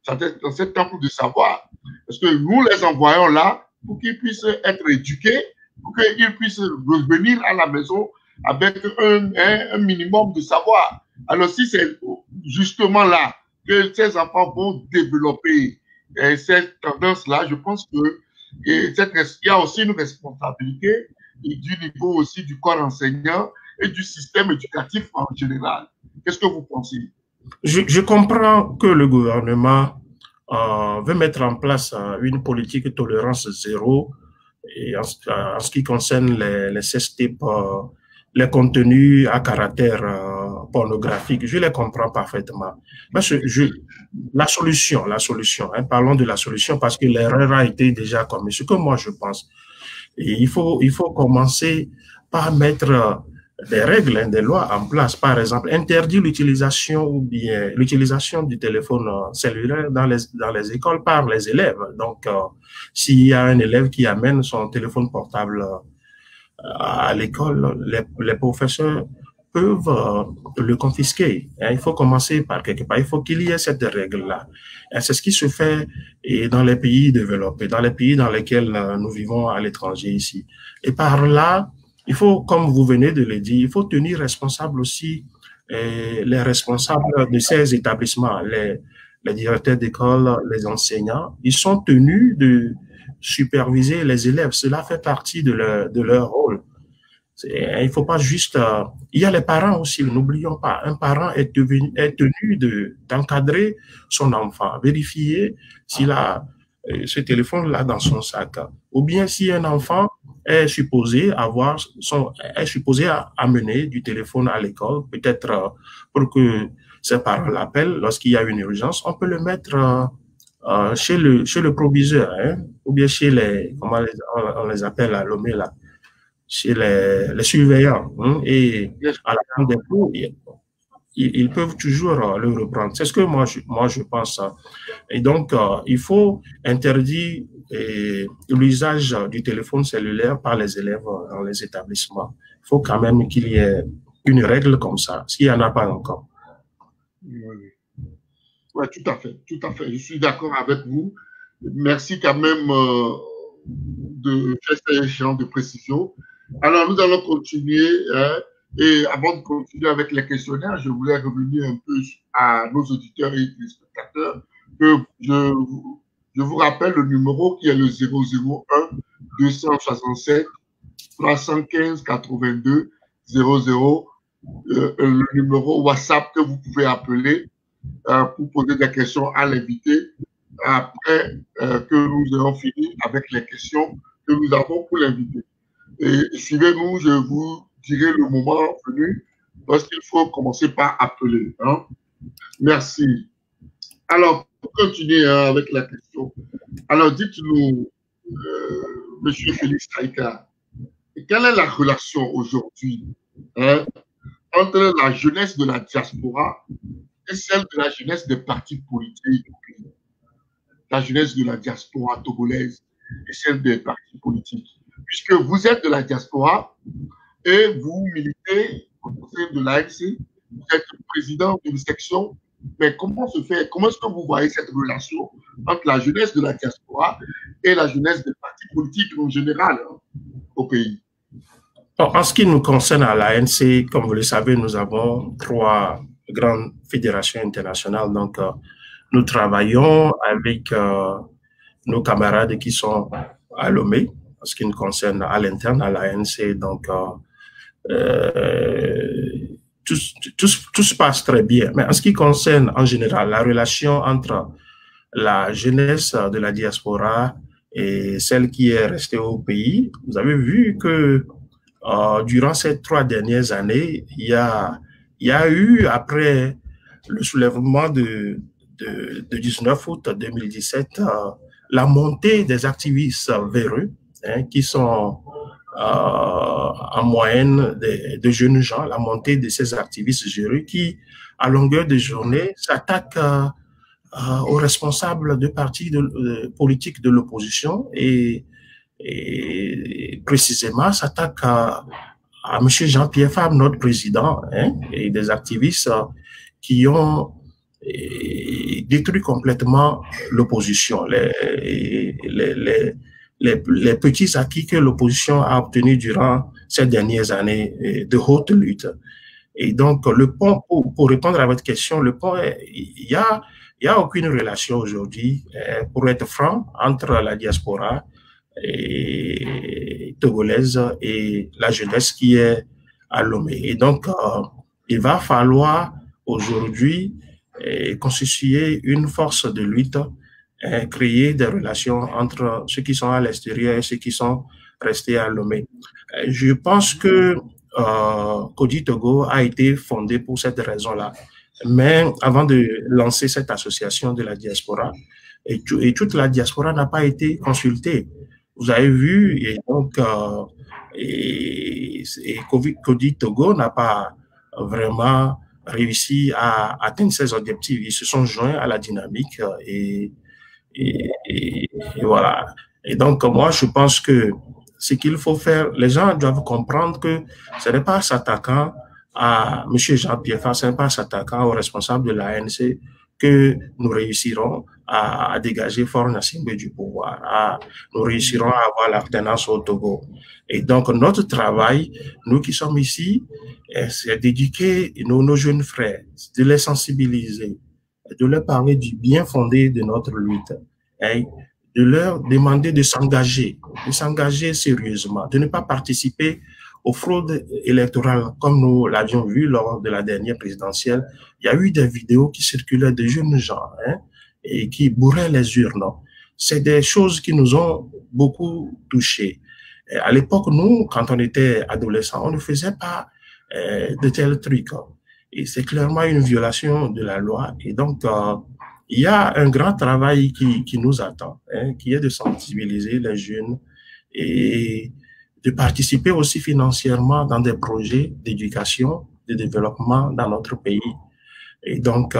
dans ces temples de savoir. Parce que nous les envoyons là pour qu'ils puissent être éduqués, pour qu'ils puissent revenir à la maison avec un minimum de savoir. Alors, si c'est justement là que ces enfants vont développer cette tendance-là, je pense que il y a aussi une responsabilité du niveau aussi du corps enseignant et du système éducatif en général. Qu'est-ce que vous pensez? Je comprends que le gouvernement veut mettre en place une politique de tolérance zéro et en ce qui concerne les sextapes, les contenus à caractère pornographique. Je les comprends parfaitement. Mais la solution, hein, parlons de la solution parce que l'erreur a été déjà commise. Ce que moi je pense, et il faut commencer par mettre des règles, hein, des lois en place. Par exemple, interdire l'utilisation ou bien l'utilisation du téléphone cellulaire dans les écoles par les élèves. Donc, s'il y a un élève qui amène son téléphone portable à l'école, les professeurs peuvent le confisquer. Il faut commencer par quelque part. Il faut qu'il y ait cette règle-là. C'est ce qui se fait dans les pays développés, dans les pays dans lesquels nous vivons à l'étranger ici. Et par là, il faut, comme vous venez de le dire, il faut tenir responsable aussi les responsables de ces établissements, les directeurs d'école, les enseignants. Ils sont tenus de superviser les élèves. Cela fait partie de leur rôle. Il faut pas juste... il y a les parents aussi, n'oublions pas. Un parent est tenu d'encadrer son enfant, vérifier s'il a ce téléphone-là dans son sac. Ou bien si un enfant est supposé amener du téléphone à l'école, peut-être pour que ses parents l'appellent lorsqu'il y a une urgence, on peut le mettre chez le proviseur, hein, ou bien chez comment on les appelle à Lomé là, chez les surveillants, hein, et à la fin des cours, ils peuvent toujours le reprendre. C'est ce que moi je pense. Et donc, il faut interdire l'usage du téléphone cellulaire par les élèves dans les établissements. Il faut quand même qu'il y ait une règle comme ça, s'il n'y en a pas encore. Oui, tout à fait, tout à fait. Je suis d'accord avec vous. Merci quand même de faire ce genre de précision. Alors, nous allons continuer. Et avant de continuer avec les questionnaires, je voulais revenir un peu à nos auditeurs et téléspectateurs que je vous rappelle le numéro qui est le 001 267 315 82 00, le numéro WhatsApp que vous pouvez appeler pour poser des questions à l'invité après que nous ayons fini avec les questions que nous avons pour l'invité. Et suivez-nous, je vous dirai le moment venu lorsqu'il faut commencer par appeler. Hein. Merci. Alors, pour continuer avec la question, alors dites-nous, Monsieur Félix Aïka, quelle est la relation aujourd'hui entre la jeunesse de la diaspora et celle de la jeunesse des partis politiques, la jeunesse de la diaspora togolaise et celle des partis politiques? Puisque vous êtes de la diaspora, et vous militez au sein de l'ANC, vous êtes président d'une section, mais comment est-ce que vous voyez cette relation entre la jeunesse de la diaspora et la jeunesse des partis politiques en général au pays? En ce qui nous concerne à l'ANC, comme vous le savez, nous avons 3 grandes fédérations internationales. Donc, nous travaillons avec nos camarades qui sont à Lomé, en ce qui nous concerne à l'interne, à l'ANC. Donc, tout se passe très bien. Mais en ce qui concerne en général la relation entre la jeunesse de la diaspora et celle qui est restée au pays, vous avez vu que durant ces 3 dernières années, il y a eu, après le soulèvement de 19 août 2017, la montée des activistes véreux, qui sont en moyenne de jeunes gens, la montée de ces activistes véreux qui, à longueur de journée, s'attaquent aux responsables de partis politiques de l'opposition et précisément s'attaque à M. Jean-Pierre Fabre, notre président, et des activistes qui ont détruit complètement l'opposition, les petits acquis que l'opposition a obtenus durant ces dernières années de haute lutte. Et donc, le pont, pour répondre à votre question, le pont, il y a aucune relation aujourd'hui, pour être franc, entre la diaspora et togolaise et la jeunesse qui est à Lomé. Et donc, il va falloir aujourd'hui constituer une force de lutte, créer des relations entre ceux qui sont à l'extérieur et ceux qui sont restés à Lomé. Je pense que Kodi Togo a été fondé pour cette raison-là. Mais avant de lancer cette association de la diaspora, et toute la diaspora n'a pas été consultée. Vous avez vu, et donc, Kodi Togo n'a pas vraiment réussi à atteindre ses objectifs. Ils se sont joints à la dynamique et voilà. Et donc, moi, je pense que ce qu'il faut faire, les gens doivent comprendre que ce n'est pas s'attaquant à M. Jean-Pierre Fabre, ce n'est pas s'attaquant aux responsables de l'ANC que nous réussirons à dégager Faure Gnassingbé du pouvoir, nous réussirons à avoir l'alternance au Togo. Et donc, notre travail, nous qui sommes ici, c'est d'éduquer nos jeunes frères, de les sensibiliser, de leur parler du bien fondé de notre lutte, de leur demander de s'engager sérieusement, de ne pas participer aux fraudes électorales, comme nous l'avions vu lors de la dernière présidentielle. Il y a eu des vidéos qui circulaient de jeunes gens et qui bourraient les urnes. C'est des choses qui nous ont beaucoup touchés. Et à l'époque, nous, quand on était adolescents, on ne faisait pas de tels trucs. Et c'est clairement une violation de la loi. Et donc, il y a un grand travail qui nous attend, qui est de sensibiliser les jeunes et de participer aussi financièrement dans des projets d'éducation, de développement dans notre pays. Et donc,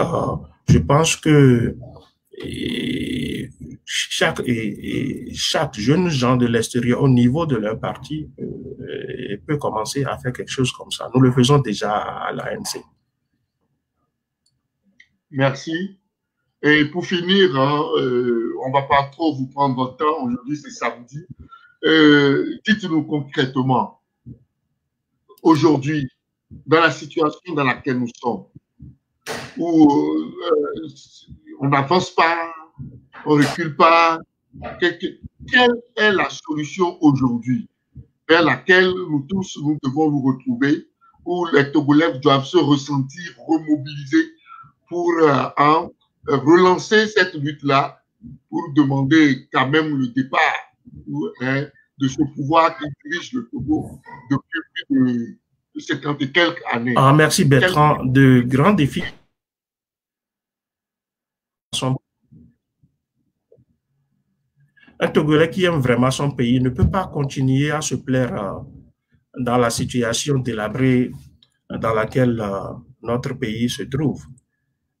je pense que chaque jeune gens de l'extérieur, au niveau de leur parti, peut commencer à faire quelque chose comme ça. Nous le faisons déjà à l'ANC. Merci. Et pour finir, on ne va pas trop vous prendre votre temps. Aujourd'hui, c'est samedi. Dites-nous concrètement, aujourd'hui, dans la situation dans laquelle nous sommes, où on n'avance pas, on ne recule pas, quelle est la solution aujourd'hui vers laquelle nous tous, nous devons nous retrouver, où les Togolais doivent se ressentir remobilisés pour relancer cette lutte-là, pour demander quand même le départ de ce pouvoir qui dirige le Togo depuis plus de 50 et quelques années. Merci Bertrand. De grands défis sont... Un Togolais qui aime vraiment son pays ne peut pas continuer à se plaire dans la situation délabrée dans laquelle notre pays se trouve.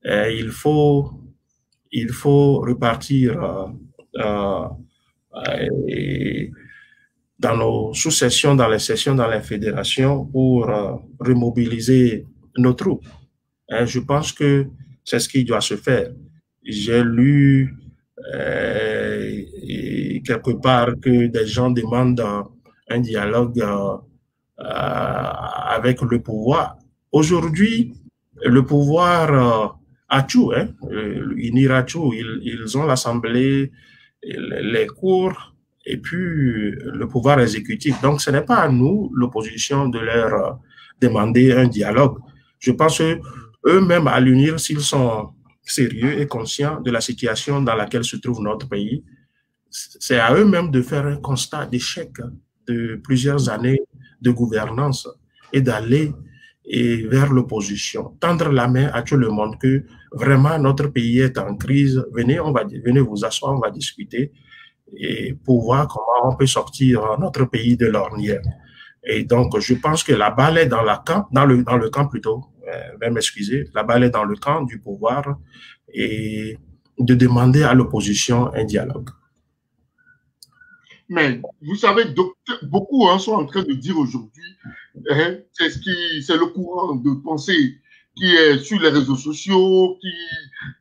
Il faut repartir dans nos sous-sessions, dans les sessions, dans les fédérations pour remobiliser nos troupes. Je pense que c'est ce qui doit se faire. J'ai lu quelque part que des gens demandent un dialogue avec le pouvoir. Aujourd'hui, le pouvoir a tout, hein, il ira tout. Ils ont l'Assemblée, les cours et puis le pouvoir exécutif. Donc, ce n'est pas à nous, l'opposition, de leur demander un dialogue. Je pense qu'eux-mêmes, à l'unir, s'ils sont sérieux et conscients de la situation dans laquelle se trouve notre pays, c'est à eux-mêmes de faire un constat d'échec de plusieurs années de gouvernance et d'aller vers l'opposition, tendre la main à tout le monde que vraiment notre pays est en crise. Venez, venez vous asseoir, on va discuter et pour voir comment on peut sortir notre pays de l'ornière. Et donc, je pense que la balle est dans le camp plutôt, m'excuser, la balle est dans le camp du pouvoir et de demander à l'opposition un dialogue. Mais vous savez, beaucoup sont en train de dire aujourd'hui, c'est le courant de pensée qui est sur les réseaux sociaux, qui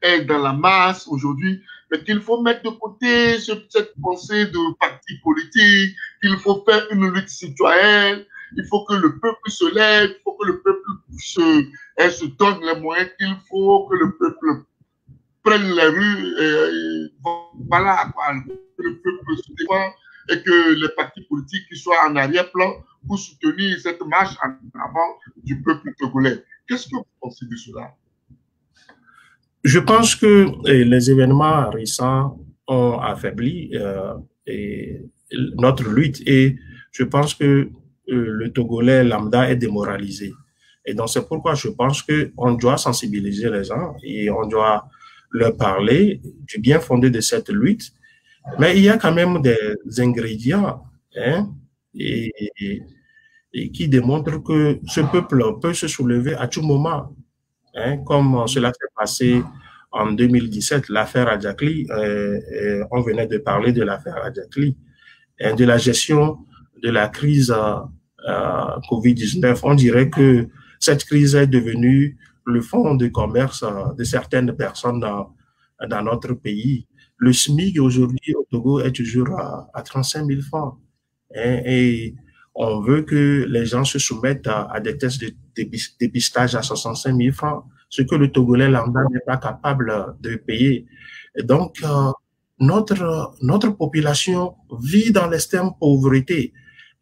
est dans la masse aujourd'hui, mais qu'il faut mettre de côté cette pensée de parti politique, qu'il faut faire une lutte citoyenne, il faut que le peuple se lève, il faut que le peuple se donne les moyens qu'il faut, que le peuple prenne les rues, voilà, quoi, que le peuple se défend et que les partis politiques soient en arrière-plan pour soutenir cette marche en avant du peuple togolais. Qu'est-ce que vous pensez de cela? Je pense que les événements récents ont affaibli notre lutte et je pense que le Togolais lambda est démoralisé. Et donc, c'est pourquoi je pense qu'on doit sensibiliser les gens et on doit leur parler du bien fondé de cette lutte. Mais il y a quand même des ingrédients et qui démontrent que ce peuple peut se soulever à tout moment, comme cela s'est passé en 2017, l'affaire Adjakli. On venait de parler de l'affaire Adjakli, de la gestion de la crise Covid-19. On dirait que cette crise est devenue le fonds de commerce de certaines personnes dans notre pays. Le SMIC aujourd'hui au Togo est toujours à 35 000 francs. Et on veut que les gens se soumettent à des tests de dépistage à 65 000 francs, ce que le Togolais lambda n'est pas capable de payer. Et donc, notre population vit dans l'extrême pauvreté.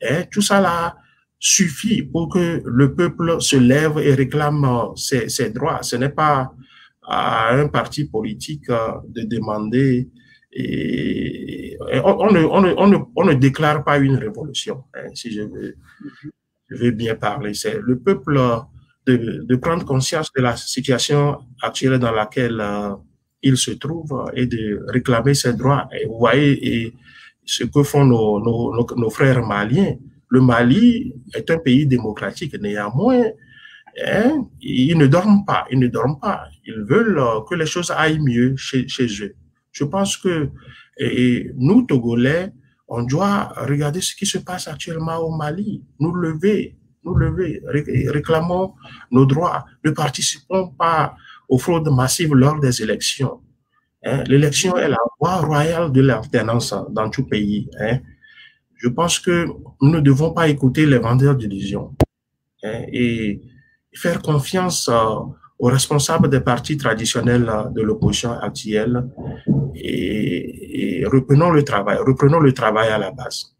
Et tout ça là suffit pour que le peuple se lève et réclame ses droits. Ce n'est pas à un parti politique de demander on ne déclare pas une révolution, si je veux bien parler. C'est le peuple de prendre conscience de la situation actuelle dans laquelle il se trouve et de réclamer ses droits. Et vous voyez ce que font nos frères maliens. Le Mali est un pays démocratique, néanmoins, ils ne dorment pas, Ils veulent que les choses aillent mieux chez eux. Je pense que nous, Togolais, on doit regarder ce qui se passe actuellement au Mali, nous lever, réclamons nos droits, ne participons pas aux fraudes massives lors des élections. L'élection est la voie royale de l'alternance dans tout pays. Je pense que nous ne devons pas écouter les vendeurs d'illusions et faire confiance aux responsables des partis traditionnels de l'opposition actuelle et reprenons le travail à la base.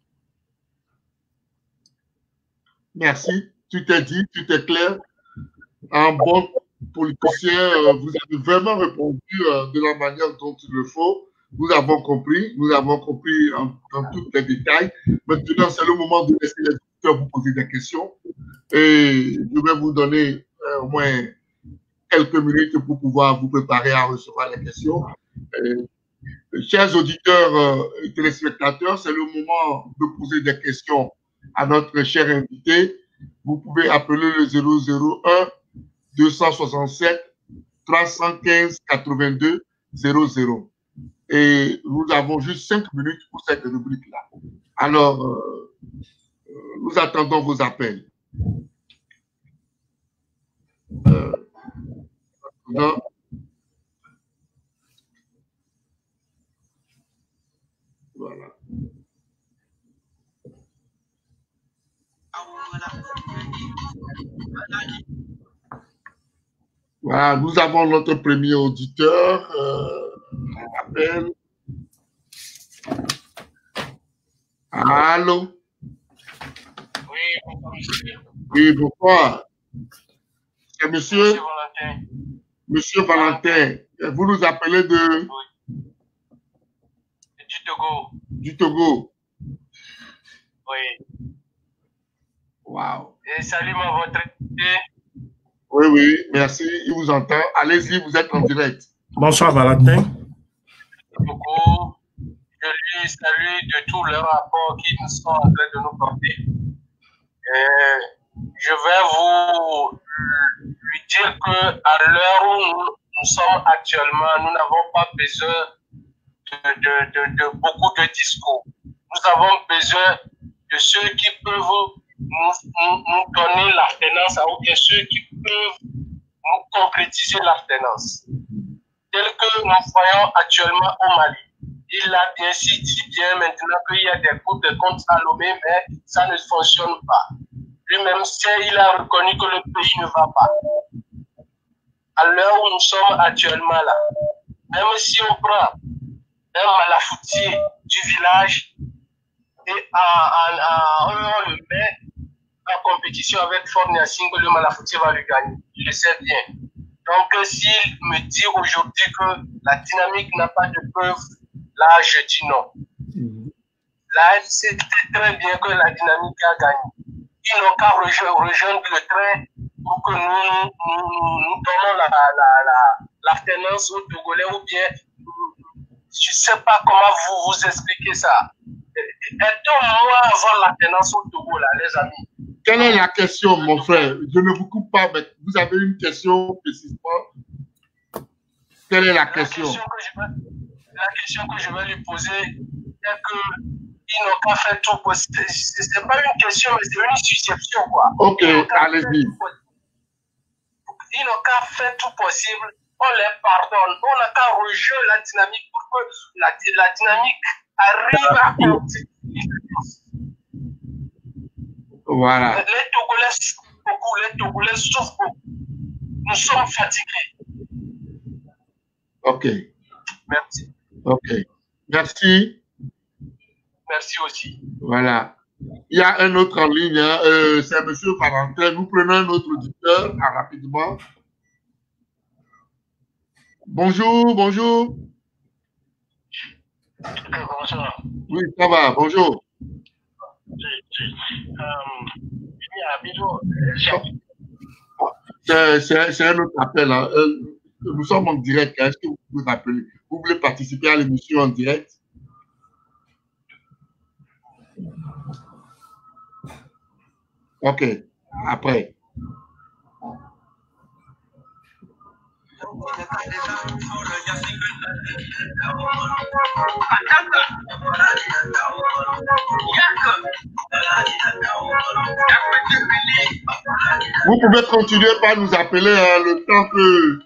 Merci, tout est dit, tout est clair. Un bon politicien, vous avez vraiment répondu de la manière dont il le faut. Nous avons compris dans tous les détails. Maintenant, c'est le moment de laisser les auditeurs vous poser des questions. Et je vais vous donner au moins quelques minutes pour pouvoir vous préparer à recevoir les questions. Chers auditeurs et téléspectateurs, c'est le moment de poser des questions à notre cher invité. Vous pouvez appeler le 001 267 315 82 00. Et nous avons juste 5 minutes pour cette rubrique-là. Alors, Nous attendons vos appels. Voilà. Voilà, nous avons notre premier auditeur. Appel. Allô? Oui, bonsoir. C'est monsieur Valentin. Monsieur Valentin. Vous nous appelez de... Du Togo. Du Togo. Oui. Wow. Et salut mon retraité. Oui, oui, merci. Il vous entend. Allez-y, vous êtes en direct. Bonsoir Valentin. Togo. Je lui salue de tous les rapports qu'ils sont en train de nous porter. Je vais vous lui dire qu'à l'heure où nous sommes actuellement, nous n'avons pas besoin de beaucoup de discours. Nous avons besoin de ceux qui peuvent nous donner l'alternance, ou bien ceux qui peuvent nous concrétiser l'alternance. Tel que nous voyons actuellement au Mali. Il a bien si dit bien maintenant qu'il y a des groupes de contre Salomé, mais ça ne fonctionne pas. Lui-même il a reconnu que le pays ne va pas. À l'heure où nous sommes actuellement là, même si on prend un malafoutier du village et on le met en compétition avec Forniasing, le malafoutier va le gagner. Je le sais bien. Donc s'il me dit aujourd'hui que la dynamique n'a pas de preuve, là je dis non. Là c'est très bien que la dynamique a gagné. Ils n'ont qu'à rejoindre le train pour que nous donnons l'alternance aux Togolais ou bien, je ne sais pas comment vous expliquer ça. Est-on moins avant l'alternance au Togo, là, les amis? Quelle est la question, mon frère? Je ne vous coupe pas, mais vous avez une question précisément. Quelle est la question? La question que je vais lui poser est que ils n'ont qu'à faire tout possible. Ce n'est pas une question, mais c'est une susception, quoi. Ok, allez-y. Ils n'ont qu'à faire tout possible. On les pardonne. On n'a qu'à rejoindre la dynamique pour que la dynamique arrive à continuer. Voilà. Les Togolais souffrent beaucoup. Les Togolais souffrent beaucoup. Nous sommes fatigués. Ok. Merci. Ok. Merci. Merci aussi. Voilà. Il y a un autre en ligne, hein. C'est M. Valentin. Nous prenons un autre auditeur rapidement. Bonjour, bonjour. Bonjour. Oui, ça va, bonjour. C'est un autre appel. Hein. Nous sommes en direct. Est-ce que vous pouvez rappeler? Vous voulez participer à l'émission en direct? Ok, après. Vous pouvez continuer par nous appeler le temps que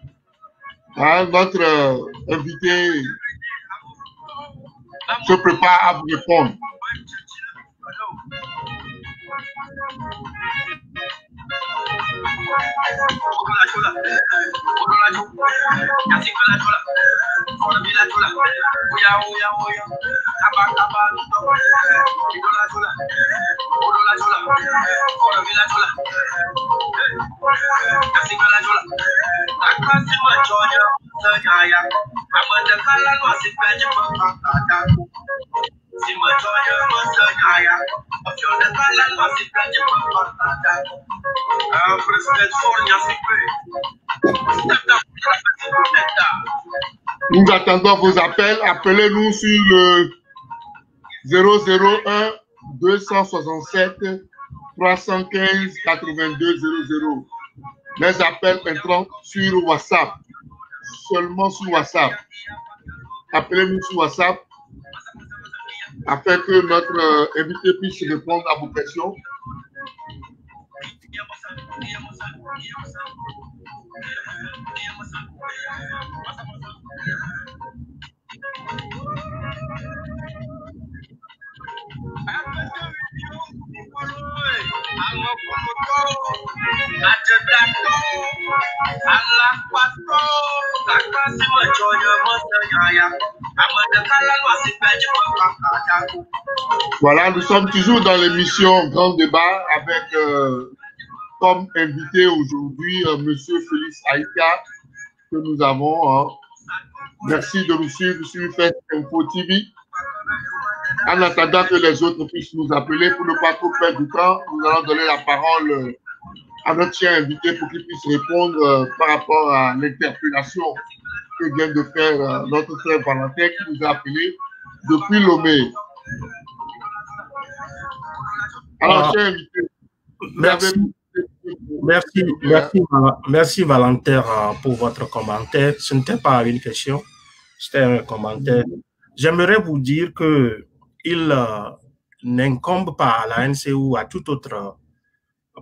notre invité se prépare à vous répondre. Nous attendons vos appels. Appelez-nous sur le 001 267 315 82 00. Les appels entrant sur WhatsApp. Seulement sur WhatsApp. Appelez-nous sur WhatsApp. afin que notre invité puisse répondre à vos questions. Voilà, nous sommes toujours dans l'émission Grand Débat avec comme invité aujourd'hui Monsieur Félix Aïka que nous avons. Merci de nous suivre sur Fest Info TV. En attendant que les autres puissent nous appeler pour ne pas trop perdre du temps, nous allons donner la parole à notre cher invité pour qu'il puisse répondre par rapport à l'interpellation que vient de faire notre frère Valentin qui nous a appelé depuis Lomé. Alors, cher invité, merci Valentin pour votre commentaire. Ce n'était pas une question, c'était un commentaire. J'aimerais vous dire que il n'incombe pas à l'ANC ou à tout autre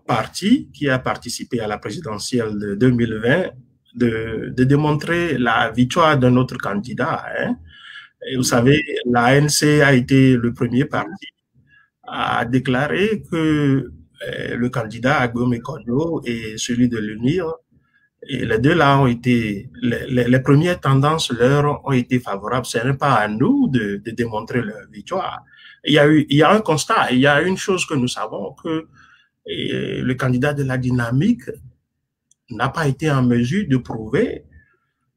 parti qui a participé à la présidentielle de 2020 de démontrer la victoire d'un autre candidat. Hein. Et vous savez, l'ANC a été le premier parti à déclarer que le candidat Agbome Kojo et celui de l'UNIR, et les deux là ont été, les premières tendances leur ont été favorables. Ce n'est pas à nous de démontrer leur victoire. Il y a un constat, il y a une chose que nous savons, que le candidat de la dynamique n'a pas été en mesure de prouver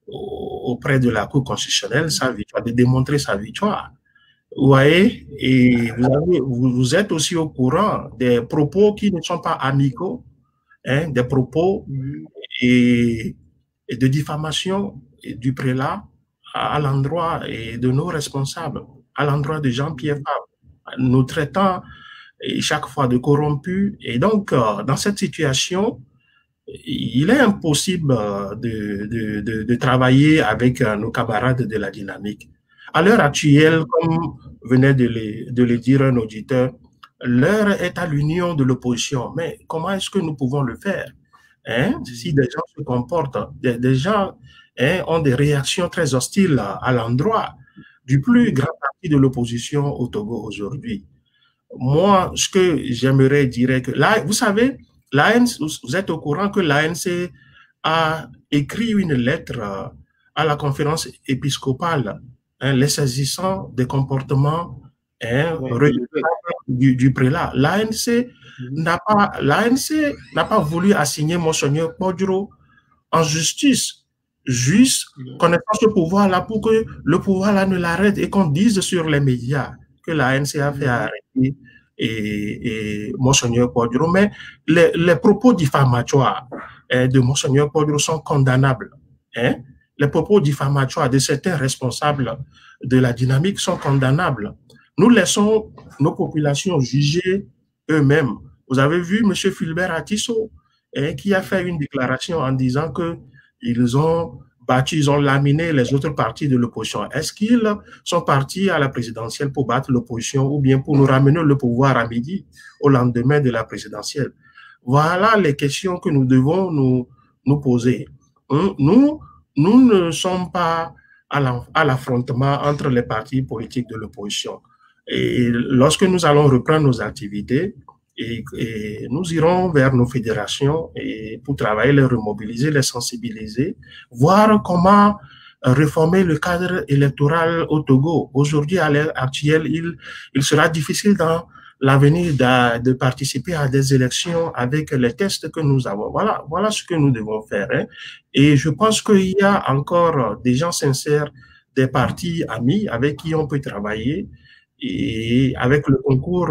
auprès de la Cour constitutionnelle sa victoire, de démontrer sa victoire. Vous voyez, et vous êtes aussi au courant des propos qui ne sont pas amicaux, hein, des propos et de diffamation du prélat à l'endroit de nos responsables, à l'endroit de Jean-Pierre Fabre, nous traitant chaque fois de corrompus. Et donc, dans cette situation, il est impossible de travailler avec nos camarades de la dynamique. À l'heure actuelle, comme venait de le dire un auditeur, l'heure est à l'union de l'opposition. Mais comment est-ce que nous pouvons le faire, hein? Si des gens se comportent, des gens ont des réactions très hostiles à l'endroit du plus grand parti de l'opposition au Togo aujourd'hui. Moi, ce que j'aimerais dire que là, vous savez, l'ANC, vous êtes au courant que l'ANC a écrit une lettre à la conférence épiscopale, hein, les saisissant des comportements du prélat. L'ANC n'a pas voulu assigner Monseigneur Podjoro en justice, juste connaissant ce pouvoir-là pour que le pouvoir-là ne l'arrête et qu'on dise sur les médias que l'ANC a fait arrêter et Monseigneur Podjoro. Mais les propos diffamatoires de Monseigneur Podjoro sont condamnables. Hein? Les propos diffamatoires de certains responsables de la dynamique sont condamnables. Nous laissons nos populations juger eux-mêmes. Vous avez vu M. Fulbert Atisso, qui a fait une déclaration en disant qu'ils ont battu, ils ont laminé les autres partis de l'opposition. Est-ce qu'ils sont partis à la présidentielle pour battre l'opposition ou bien pour nous ramener le pouvoir à midi au lendemain de la présidentielle? Voilà les questions que nous devons nous poser. Nous ne sommes pas à l'affrontement entre les partis politiques de l'opposition. Et lorsque nous allons reprendre nos activités, et nous irons vers nos fédérations et pour travailler, les remobiliser, les sensibiliser, voir comment réformer le cadre électoral au Togo. Aujourd'hui, à l'heure actuelle, il sera difficile dans l'avenir de participer à des élections avec les tests que nous avons. Voilà ce que nous devons faire. Hein. Et je pense qu'il y a encore des gens sincères, des partis amis avec qui on peut travailler et avec le concours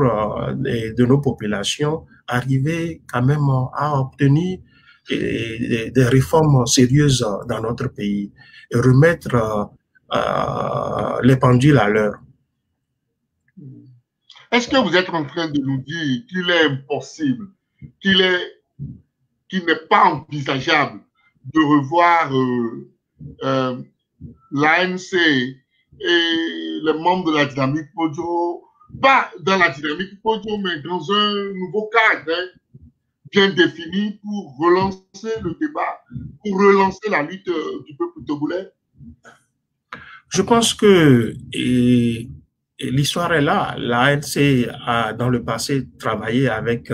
de nos populations, arriver quand même à obtenir des réformes sérieuses dans notre pays et remettre les pendules à l'heure. Est-ce que vous êtes en train de nous dire qu'il est impossible, qu'il n'est pas envisageable de revoir l'ANC et les membres de la dynamique Podio, pas dans la dynamique Podio, mais dans un nouveau cadre bien défini pour relancer le débat, pour relancer la lutte du peuple togolais? Je pense que l'histoire est là. L'ANC a, dans le passé, travaillé avec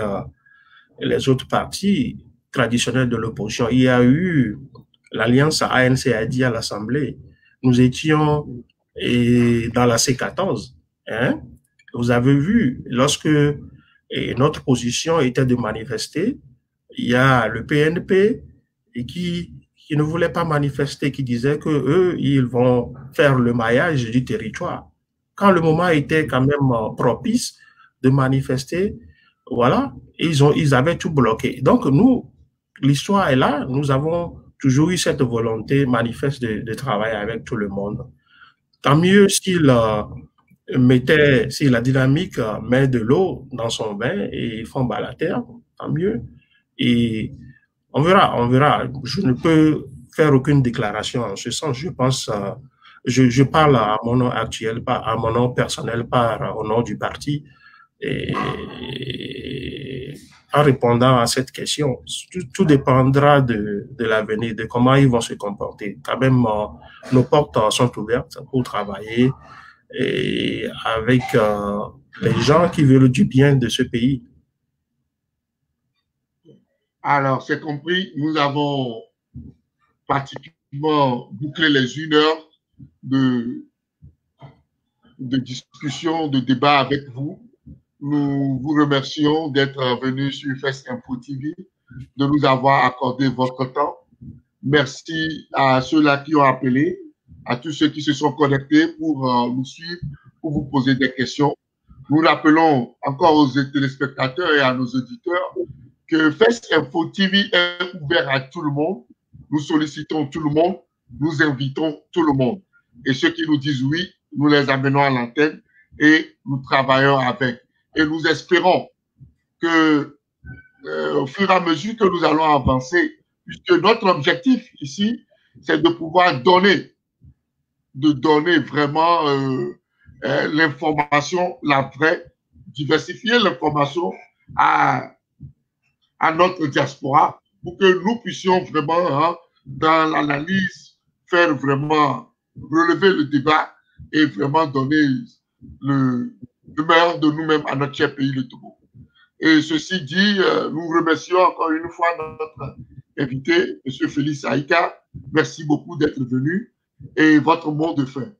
les autres partis traditionnels de l'opposition. Il y a eu l'alliance ANC-ADI à l'Assemblée. Nous étions dans la C14. Hein? Vous avez vu, lorsque notre position était de manifester, il y a le PNP qui ne voulait pas manifester, qui disait que eux, ils vont faire le maillage du territoire. Quand le moment était quand même propice de manifester, voilà, ils avaient tout bloqué. Donc nous, l'histoire est là, nous avons toujours eu cette volonté manifeste de travailler avec tout le monde. Tant mieux s'il si la dynamique met de l'eau dans son bain et font bas la terre, tant mieux. Et on verra. Je ne peux faire aucune déclaration en ce sens. Je pense, je parle à mon nom actuel, pas à mon nom personnel, pas au nom du parti. Et en répondant à cette question, tout dépendra de l'avenir, de comment ils vont se comporter. Quand même, nos portes sont ouvertes pour travailler et avec les gens qui veulent du bien de ce pays. Alors, c'est compris, nous avons pratiquement bouclé les 1 heure de discussion, de débat avec vous. Nous vous remercions d'être venus sur FES Info TV, de nous avoir accordé votre temps. Merci à ceux-là qui ont appelé, à tous ceux qui se sont connectés pour nous suivre, pour vous poser des questions. Nous rappelons encore aux téléspectateurs et à nos auditeurs que FES Info TV est ouvert à tout le monde. Nous sollicitons tout le monde, nous invitons tout le monde. Et ceux qui nous disent oui, nous les amenons à l'antenne et nous travaillons avec. Et nous espérons que, au fur et à mesure que nous allons avancer, puisque notre objectif ici, c'est de pouvoir donner vraiment l'information, la vraie, diversifier l'information à notre diaspora pour que nous puissions vraiment, dans l'analyse, faire vraiment relever le débat et vraiment donner le meilleur de nous-mêmes à notre cher pays, le Togo. Et ceci dit, nous remercions encore une fois notre invité, M. Félix Aïka. Merci beaucoup d'être venu et votre mot de fin.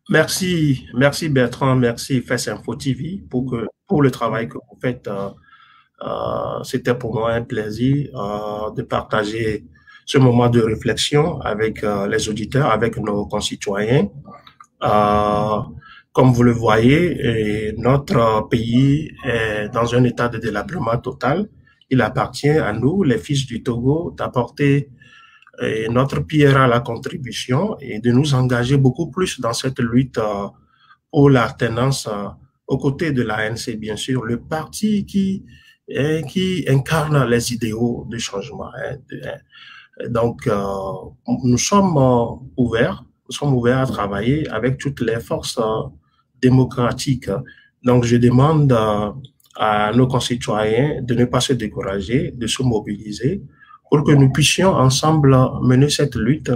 Merci Bertrand, merci FES Info TV pour le travail que vous faites. C'était pour moi un plaisir de partager ce moment de réflexion avec les auditeurs, avec nos concitoyens. Comme vous le voyez, notre pays est dans un état de délabrement total. Il appartient à nous, les fils du Togo, d'apporter notre pierre à la contribution et de nous engager beaucoup plus dans cette lutte pour l'alternance aux côtés de l'ANC, bien sûr, le parti qui incarne les idéaux de changement. Donc, nous sommes ouverts à travailler avec toutes les forces démocratiques. Donc, je demande à nos concitoyens de ne pas se décourager, de se mobiliser pour que nous puissions ensemble mener cette lutte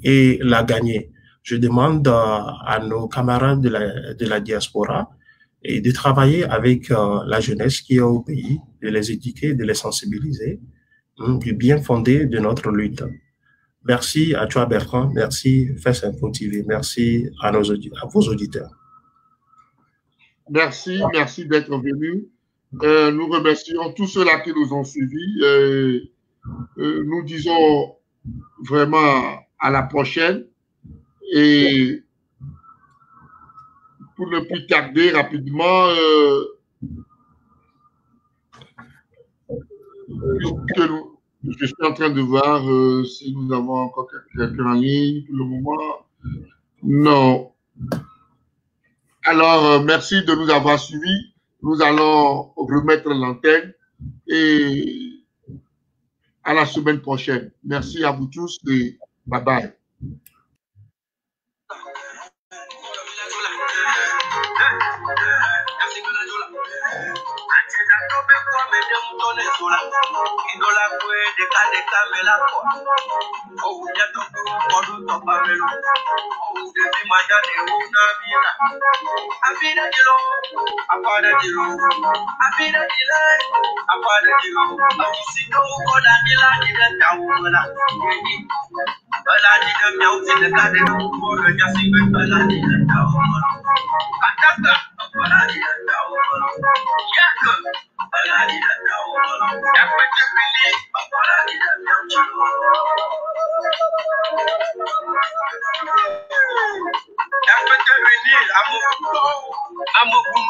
et la gagner. Je demande à nos camarades de la diaspora et de travailler avec la jeunesse qui est au pays, de les éduquer, de les sensibiliser du bien fondé de notre lutte. Merci à toi Bertrand, merci FES Info TV, merci à vos auditeurs. Merci d'être venu. Nous remercions tous ceux-là qui nous ont suivis. Nous disons vraiment à la prochaine et pour ne plus tarder rapidement, je suis en train de voir si nous avons encore quelqu'un en ligne pour le moment. Non. Alors, merci de nous avoir suivis. Nous allons remettre l'antenne et à la semaine prochaine. Merci à vous tous et bye bye. tonne sola. Idola kwe de kamela kwa. Oh, ya toku kodu topamelo. Oh, de maya de una mina. Apida dilo, apada dilo. Apida dilo, apada dilo. Oh, sito koda dila dida tawala. Bala dida miau dida kade. Koda jasi bala dida tawala. Kataka, bala dida tawala. Yaka, bala dida tawala. Yaka jepili, bala dida miau. I'm a good